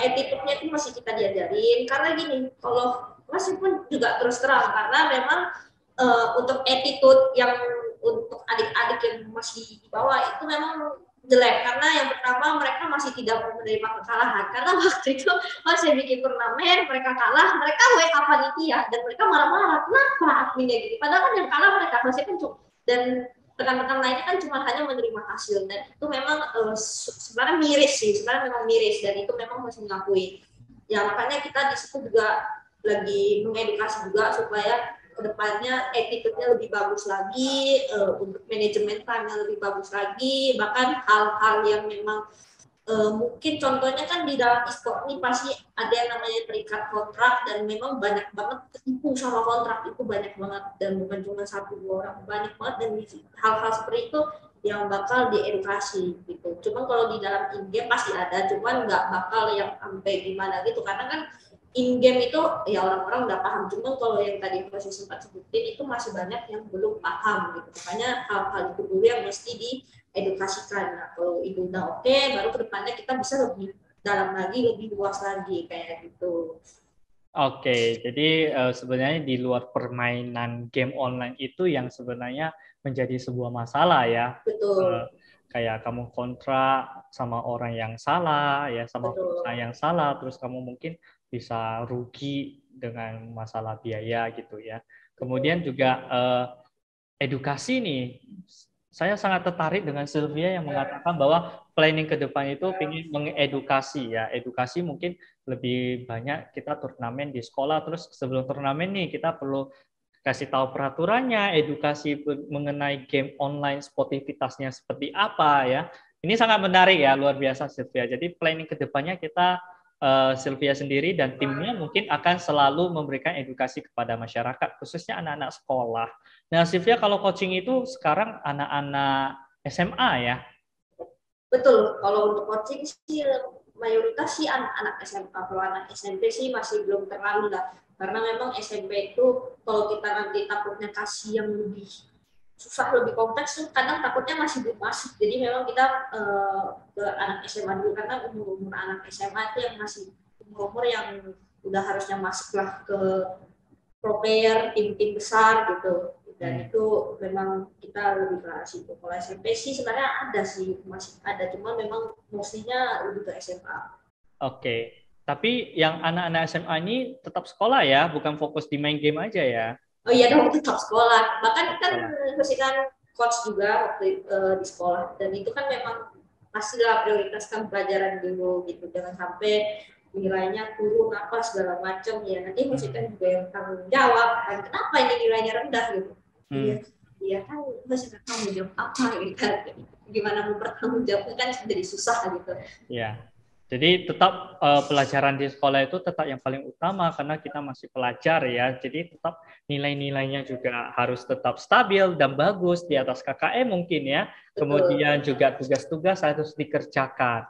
attitude-nya itu masih kita diajarin. Karena gini, kalau meskipun juga terus terang karena memang untuk attitude yang untuk adik-adik yang masih di bawah itu memang jelek karena yang pertama mereka masih tidak mau menerima kekalahan karena waktu itu masih bikin turnamen mereka kalah mereka WA panitia dan mereka marah-marah kenapa adminnya gitu padahal kan yang kalah mereka masih kan dan rekan-rekan lainnya kan cuma hanya menerima hasil dan itu memang sebenarnya memang miris dan itu memang harus mengakui ya makanya kita di situ juga lagi mengedukasi juga supaya kedepannya attitude-nya lebih bagus lagi, untuk manajemen time-nya lebih bagus lagi, bahkan hal-hal yang memang mungkin contohnya kan di dalam e-sport ini pasti ada yang namanya terikat kontrak dan memang banyak banget tertipu sama kontrak itu banyak banget dan bukan cuma 1-2 orang banyak banget dan hal-hal seperti itu yang bakal diedukasi gitu. Cuman kalau di dalam in-game pasti ada, cuman nggak bakal yang sampai gimana gitu karena kan in-game itu ya orang-orang udah paham, cuma kalau yang tadi proses sempat sebutin itu masih banyak yang belum paham gitu. Makanya hal-hal itu dulu yang mesti diedukasikan. Nah, kalau itu udah oke, baru kedepannya kita bisa lebih dalam lagi, lebih luas lagi kayak gitu. Oke, jadi sebenarnya di luar permainan game online itu yang sebenarnya menjadi sebuah masalah ya. Betul. Kayak kamu kontrak sama orang yang salah, ya sama perusahaan yang salah, terus kamu mungkin bisa rugi dengan masalah biaya gitu ya. Kemudian juga edukasi nih. Saya sangat tertarik dengan Sylvia yang mengatakan bahwa planning ke depan itu ingin mengedukasi ya. Edukasi mungkin lebih banyak kita turnamen di sekolah, terus sebelum turnamen nih kita perlu kasih tahu peraturannya, edukasi mengenai game online sportivitasnya seperti apa ya. Ini sangat menarik ya, luar biasa Sylvia. Jadi planning ke depannya kita Sylvia sendiri dan timnya mungkin akan selalu memberikan edukasi kepada masyarakat, khususnya anak-anak sekolah. Nah, Sylvia kalau coaching itu sekarang anak-anak SMA ya? Betul, kalau untuk coaching sih mayoritas sih anak-anak SMA, kalau anak SMP sih masih belum terlalu lah. Karena memang SMP itu kalau kita nanti takutnya kasih yang lebih susah, lebih kompleks, kadang takutnya masih belum masuk. Jadi memang kita ke anak SMA dulu, karena umur anak SMA itu yang masih umur yang udah harusnya masuk lah ke pro player, tim-tim besar gitu. Dan itu memang kita lebih ke situ. Kalau SMP sih sebenarnya ada sih, masih ada, cuma memang mestinya lebih ke SMA. Oke, tapi yang anak-anak SMA ini tetap sekolah ya, bukan fokus di main game aja ya? Oh iya dong, tetap sekolah. Bahkan kan kan coach juga waktu di sekolah, dan itu kan memang pastilah prioritaskan pelajaran dulu gitu, jangan sampai nilainya turun apa segala macam ya, nanti mesti kan juga yang tanggung jawab kan kenapa ini nilainya rendah gitu. Iya kan mesti tanggung jawab apa gitu, gimana mempertanggungjawabnya kan jadi susah gitu. Iya. Jadi tetap pelajaran di sekolah itu tetap yang paling utama karena kita masih pelajar ya. Jadi tetap nilai-nilainya juga harus tetap stabil dan bagus di atas KKM mungkin ya. Kemudian juga tugas-tugas harus dikerjakan.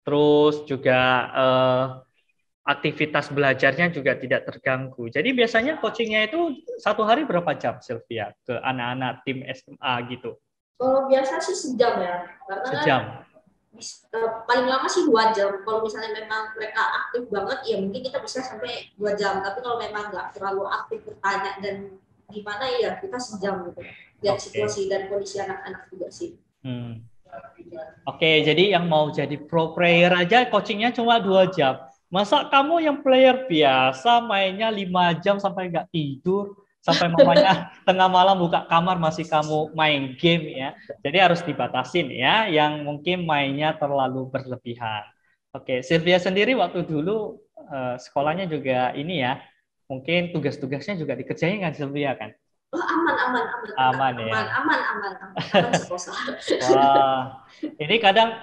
Terus juga aktivitas belajarnya juga tidak terganggu. Jadi biasanya coachingnya itu satu hari berapa jam, Sylvia, ke anak-anak tim SMA gitu? Kalau biasa sih sejam ya. Karena sejam. Paling lama sih 2 jam. Kalau misalnya memang mereka aktif banget, ya mungkin kita bisa sampai 2 jam. Tapi kalau memang nggak terlalu aktif bertanya dan gimana ya kita sejam gitu. Lihat situasi dan kondisi anak-anak juga sih. Oke, jadi yang mau jadi pro player aja coachingnya cuma 2 jam. Masa kamu yang player biasa mainnya 5 jam sampai nggak tidur? Sampai mamanya tengah malam buka kamar masih kamu main game ya. Jadi harus dibatasin ya, yang mungkin mainnya terlalu berlebihan. Oke, Sylvia sendiri waktu dulu sekolahnya juga ini ya, mungkin tugas-tugasnya juga dikerjain kan Sylvia kan? Oh, aman ya. Aman sekolah. Wah, ini kadang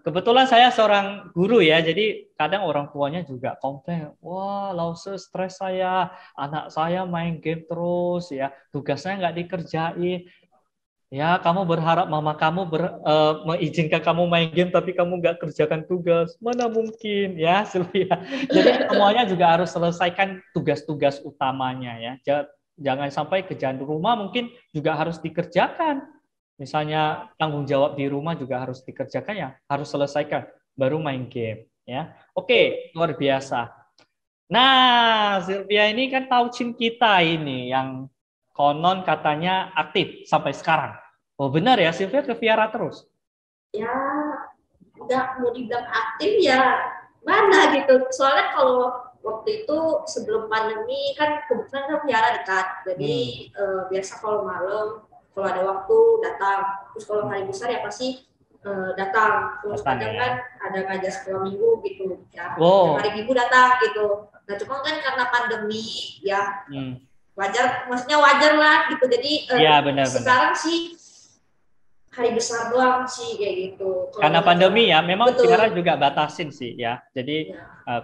kebetulan saya seorang guru ya, jadi kadang orang tuanya juga komplain, wah Lause stres saya, anak saya main game terus ya, tugasnya nggak dikerjain. Ya, kamu berharap mama kamu mengizinkan kamu main game, tapi kamu nggak kerjakan tugas, mana mungkin ya Sylvia. Jadi semuanya juga harus selesaikan tugas-tugas utamanya ya. Jangan sampai kerjaan rumah mungkin juga harus dikerjakan. Misalnya tanggung jawab di rumah juga harus dikerjakan ya, harus selesaikan baru main game ya. Oke, luar biasa. Nah, Sylvia ini kan taucin kita ini yang konon katanya aktif sampai sekarang. Oh benar ya, Sylvia ke Viara terus? Ya, nggak mau dibilang aktif ya mana gitu. Soalnya kalau waktu itu sebelum pandemi kan kebetulan kan Viara dekat. Jadi biasa kalau malam, kalau ada waktu datang. Terus kalau hari besar ya pasti datang. Terus kadang ya. kan ada ngajar sekolah minggu gitu. Ya, Wow. hari minggu datang gitu. Nah cuma kan karena pandemi ya wajar, maksudnya wajar lah gitu. Jadi ya, benar, sekarang sih hari besar doang sih kayak gitu. Karena pandemi ya, memang betul. Viara juga batasin sih ya. Jadi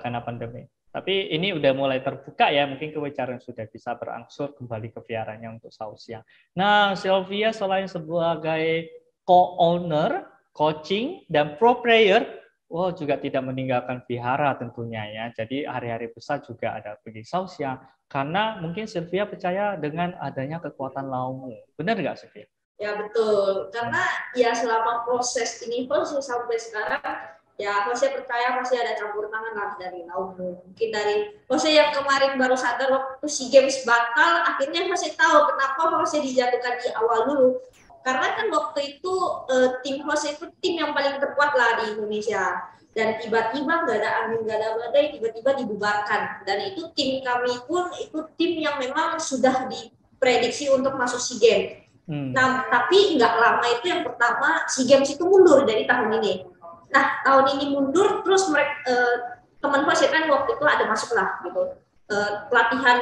karena pandemi. Tapi ini udah mulai terbuka ya, mungkin kewajaran sudah bisa berangsur kembali ke Viaranya untuk saus siang. Nah, Sylvia selain sebagai co-owner, coaching, dan pro player, juga tidak meninggalkan Vihara tentunya ya. Jadi hari-hari besar juga ada pergi saus siang. Karena mungkin Sylvia percaya dengan adanya kekuatan Laumu. Benar nggak Sylvia? Ya betul, karena ya selama proses ini pun sampai sekarang ya Jose percaya masih ada campur tangan lah dari Laumu. Mungkin dari Jose yang kemarin baru sadar waktu SEA Games batal, akhirnya Jose tahu kenapa Jose dijatuhkan di awal dulu. Karena kan waktu itu tim Jose itu tim yang paling terkuat lah di Indonesia. Dan tiba-tiba nggak ada angin, nggak ada badai, tiba-tiba dibubarkan. Dan itu tim kami pun itu tim yang memang sudah diprediksi untuk masuk SEA Games. Nah, tapi nggak lama itu yang pertama SEA Games itu mundur dari tahun ini. Nah, tahun ini mundur, terus mereka teman Jose kan waktu itu ada masuk lah gitu pelatihan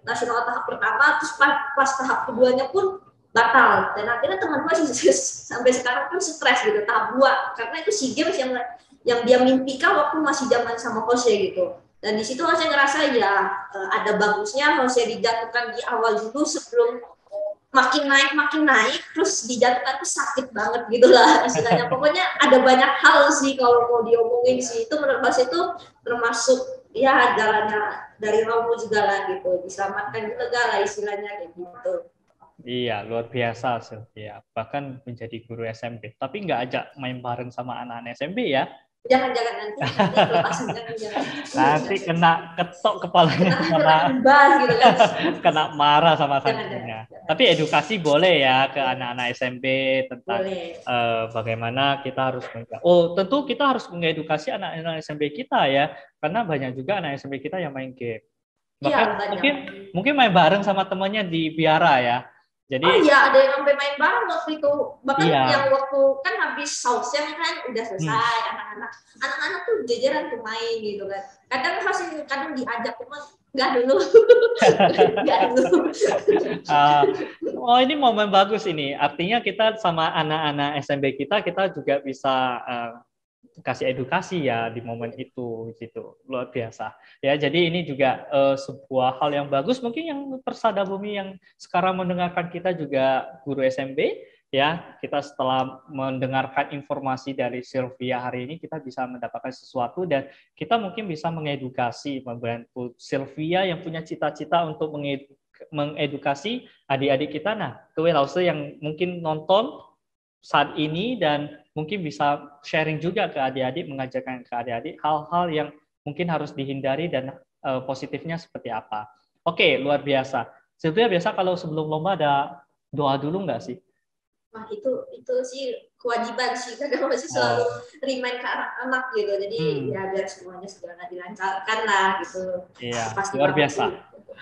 nasional tahap pertama, terus pas tahap keduanya pun batal. Dan akhirnya teman Jose sampai sekarang pun stres gitu tahap 2 karena itu SEA Games yang dia mimpikan waktu masih zaman sama Jose gitu. Dan di situ Jose ngerasa ya ada bagusnya Jose dijatuhkan di awal dulu sebelum makin naik, terus dijatuhkan tuh sakit banget gitu lah istilahnya. Pokoknya ada banyak hal sih kalau mau diomongin sih. Itu menurut Mas itu termasuk ya jalannya dari Romo juga lah gitu. Diselamatkan juga lah istilahnya kayak gitu. Iya, luar biasa Sylvia. Bahkan menjadi guru SMP. Tapi nggak ajak main bareng sama anak-anak SMP ya. Jangan nanti lepasan jangan. Nanti kena ketok kepalanya gitu kan. Kena marah sama santrinya. Tapi edukasi boleh ya ke anak-anak SMP tentang bagaimana kita harus tentu kita harus mengedukasi anak-anak SMP kita ya, karena banyak juga anak SMP kita yang main game. Bahkan mungkin main bareng sama temannya di Viara ya. Jadi, ada yang sampai main bareng waktu itu. Bahkan yang waktu kan habis sausnya kan udah selesai, anak-anak tuh jajaran tuh main gitu kan. Kadang diajak cuma nggak dulu. Ini momen bagus ini. Artinya kita sama anak-anak SMP kita juga bisa kasih edukasi ya di momen itu gitu, luar biasa ya. Jadi ini juga sebuah hal yang bagus, mungkin yang Persada Bumi yang sekarang mendengarkan kita juga guru SMP ya. Kita setelah mendengarkan informasi dari Sylvia hari ini, kita bisa mendapatkan sesuatu dan kita mungkin bisa mengedukasi, membantu Sylvia yang punya cita-cita untuk mengedukasi adik-adik kita. Nah, Lause yang mungkin nonton saat ini dan mungkin bisa sharing juga ke adik-adik, mengajarkan ke adik-adik hal-hal yang mungkin harus dihindari dan positifnya seperti apa. Oke, luar biasa. Sylvia biasa kalau sebelum lomba ada doa dulu nggak sih? Wah, itu sih kewajiban sih, karena masih selalu remind ke anak-anak gitu. Jadi ya biar semuanya segera dilancarkan lah gitu. Iya, luar biasa.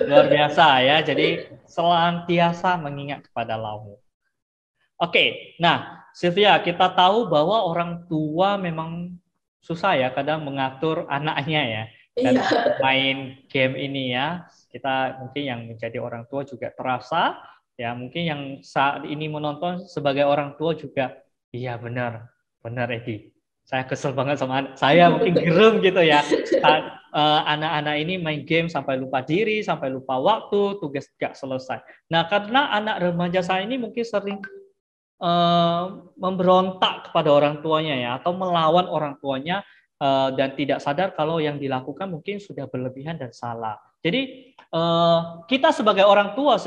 Luar biasa ya. Jadi senantiasa mengingat kepada Laumu. Oke, nah Sylvia, kita tahu bahwa orang tua memang susah ya kadang mengatur anaknya ya. Dan main game ini ya, kita mungkin yang menjadi orang tua juga terasa, ya mungkin yang saat ini menonton sebagai orang tua juga, iya benar Edi. Saya kesel banget sama anak. Saya mungkin gerem gitu ya. Anak-anak ini main game sampai lupa diri, sampai lupa waktu, tugas gak selesai. Nah, karena anak remaja saya ini mungkin sering memberontak kepada orang tuanya ya, atau melawan orang tuanya dan tidak sadar kalau yang dilakukan mungkin sudah berlebihan dan salah. Jadi kita sebagai orang tua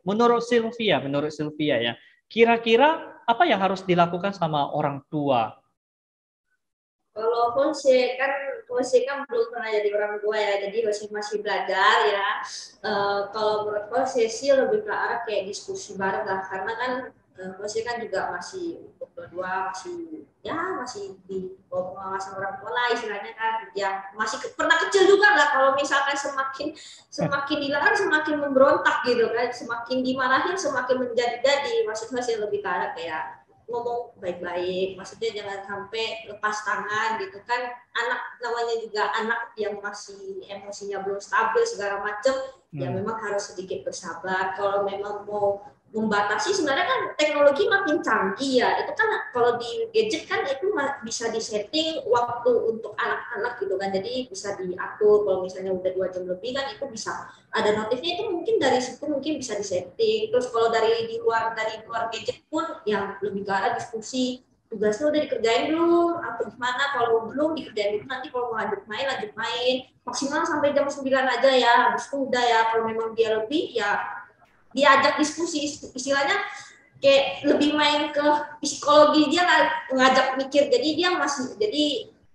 menurut Sylvia ya, kira-kira apa yang harus dilakukan sama orang tua? Kalau Jose kan belum pernah jadi orang tua ya, jadi masih belajar ya. Kalau menurut Jose sih lebih ke arah kayak diskusi bareng lah, karena kan Jose kan juga masih untuk berdua, masih di bawah pengawasan orang tua lah istilahnya kan, ya masih pernah kecil juga lah. Kalau misalkan semakin dilarang semakin memberontak gitu kan, semakin dimarahin semakin menjadi-jadi. Maksudnya sih lebih ke arah kayak ngomong baik-baik, maksudnya jangan sampai lepas tangan gitu kan. Anak namanya juga anak yang masih emosinya belum stabil segala macam, ya memang harus sedikit bersabar. Kalau memang mau membatasi, sebenarnya kan teknologi makin canggih ya, itu kan kalau di gadget kan itu bisa disetting waktu untuk anak-anak gitu kan, jadi bisa diatur. Kalau misalnya udah 2 jam lebih kan itu bisa ada notifnya, itu mungkin dari situ mungkin bisa disetting. Terus kalau dari luar gadget pun yang lebih ke arah diskusi, tugasnya udah dikerjain belum atau gimana, kalau belum dikerjain itu nanti kalau mau lanjut main maksimal sampai jam 9 aja ya, habis itu udah ya. Kalau memang dia lebih ya diajak diskusi, istilahnya kayak lebih main ke psikologi dia lah, ngajak mikir. Jadi dia jadi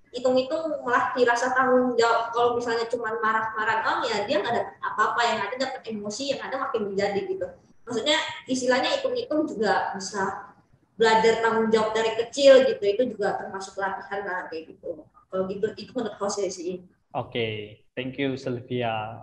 hitung-hitung malah dirasa tanggung jawab. Kalau misalnya cuma marah-marah doang ya dia nggak dapat apa-apa, yang ada dapat emosi, yang ada makin menjadi gitu. Maksudnya istilahnya hitung-hitung juga bisa belajar tanggung jawab dari kecil gitu, itu juga termasuk latihan lah kayak gitu. Kalau gitu itu menurut saya sih. Oke, thank you Sylvia.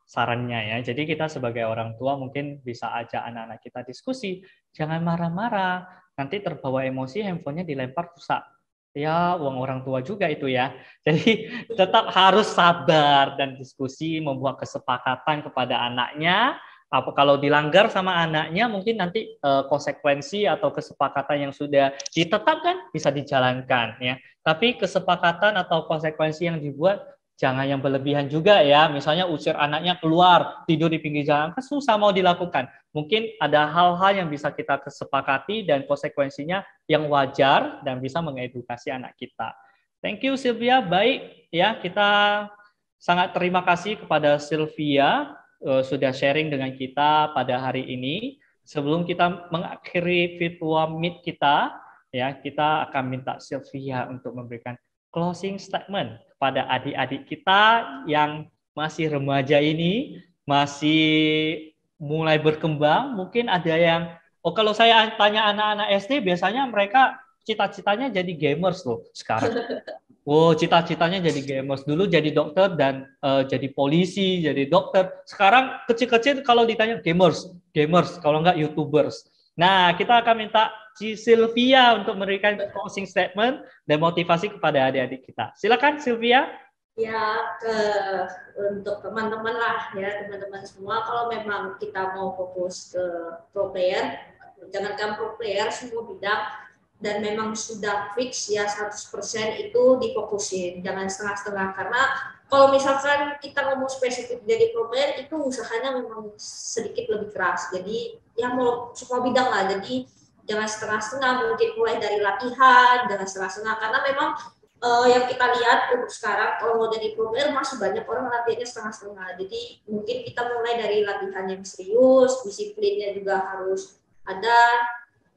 Sarannya ya. Jadi kita sebagai orang tua mungkin bisa ajak anak-anak kita diskusi, jangan marah-marah, nanti terbawa emosi handphonenya dilempar rusak. Ya, uang orang tua juga itu ya. Jadi tetap harus sabar dan diskusi, membuat kesepakatan kepada anaknya. Kalau dilanggar sama anaknya, mungkin nanti konsekuensi atau kesepakatan yang sudah ditetapkan bisa dijalankan ya. Tapi kesepakatan atau konsekuensi yang dibuat jangan yang berlebihan juga ya. Misalnya usir anaknya keluar, tidur di pinggir jalan, kan susah mau dilakukan. Mungkin ada hal-hal yang bisa kita kesepakati dan konsekuensinya yang wajar dan bisa mengedukasi anak kita. Thank you Sylvia. Baik ya, kita sangat terima kasih kepada Sylvia sudah sharing dengan kita pada hari ini. Sebelum kita mengakhiri virtual meet kita, ya kita akan minta Sylvia untuk memberikan closing statement pada adik-adik kita yang masih remaja ini, masih mulai berkembang. Mungkin ada yang, kalau saya tanya anak-anak SD, biasanya mereka cita-citanya jadi gamers loh sekarang. Cita-citanya jadi gamers. Dulu jadi dokter dan jadi polisi, jadi dokter. Sekarang kecil-kecil kalau ditanya gamers. Kalau enggak YouTubers. Nah, kita akan minta Sylvia untuk memberikan closing statement dan motivasi kepada adik-adik kita. Silakan Sylvia. Ya, untuk teman-teman lah ya, teman-teman semua, kalau memang kita mau fokus ke pro player, jangankan pro player, semua bidang, dan memang sudah fix ya 100% itu difokusin, jangan setengah-setengah. Karena kalau misalkan kita ngomong spesifik jadi pro player, itu usahanya memang sedikit lebih keras. Jadi ya mau semua bidang lah, jadi jangan setengah-setengah. Mungkin mulai dari latihan, jangan setengah-setengah, karena memang yang kita lihat untuk sekarang kalau mau jadi pro player masih banyak orang latihannya setengah-setengah. Jadi mungkin kita mulai dari latihan yang serius, disiplinnya juga harus ada.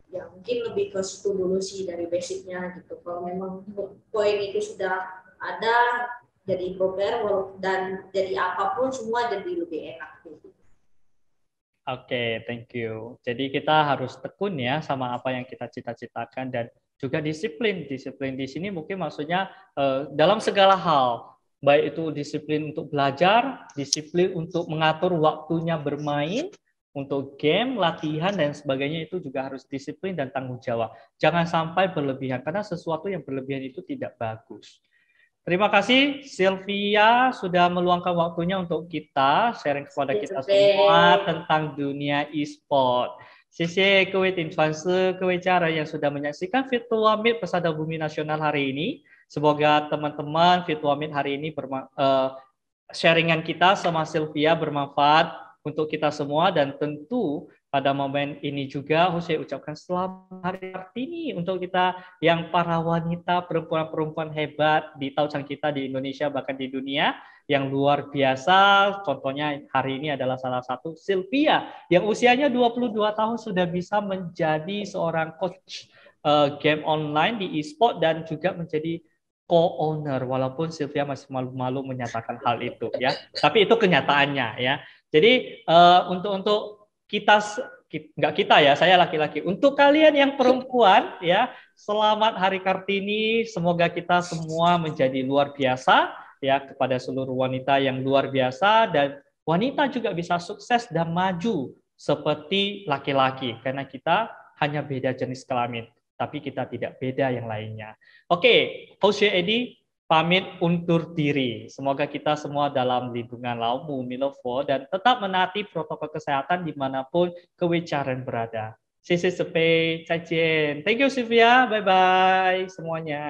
Ya mungkin lebih ke situ dulu sih dari basicnya gitu. Kalau memang poin itu sudah ada, jadi pro player dan jadi apapun semua jadi lebih enak gitu. Oke, thank you. Jadi kita harus tekun ya sama apa yang kita cita-citakan dan juga disiplin. Disiplin di sini mungkin maksudnya dalam segala hal, baik itu disiplin untuk belajar, disiplin untuk mengatur waktunya bermain, untuk game, latihan, dan sebagainya, itu juga harus disiplin dan tanggung jawab. Jangan sampai berlebihan, karena sesuatu yang berlebihan itu tidak bagus. Terima kasih Sylvia sudah meluangkan waktunya untuk kita, sharing kepada kita semua tentang dunia e-sport. 谢谢各位顶传师、各位家人yang sudah menyaksikan Virtual Meet Persada Bumi Nasional hari ini. Semoga teman-teman Virtual Meet hari ini sharingan kita sama Sylvia bermanfaat untuk kita semua, dan tentu pada momen ini juga saya ucapkan selamat Hari Kartini untuk kita yang para wanita, perempuan-perempuan hebat di taucan kita di Indonesia bahkan di dunia yang luar biasa. Contohnya hari ini adalah salah satu Sylvia yang usianya 22 tahun sudah bisa menjadi seorang coach game online di e-sport dan juga menjadi co-owner, walaupun Sylvia masih malu-malu menyatakan hal itu ya. Tapi itu kenyataannya ya. Jadi untuk kita nggak kita ya, saya laki-laki. Untuk kalian yang perempuan ya, selamat Hari Kartini. Semoga kita semua menjadi luar biasa ya, kepada seluruh wanita yang luar biasa, dan wanita juga bisa sukses dan maju seperti laki-laki karena kita hanya beda jenis kelamin, tapi kita tidak beda yang lainnya. Oke, Host Edi pamit undur diri. Semoga kita semua dalam lindungan Laumu Milovo dan tetap menaati protokol kesehatan dimanapun kewicaran berada. Thank you Sylvia, bye bye semuanya.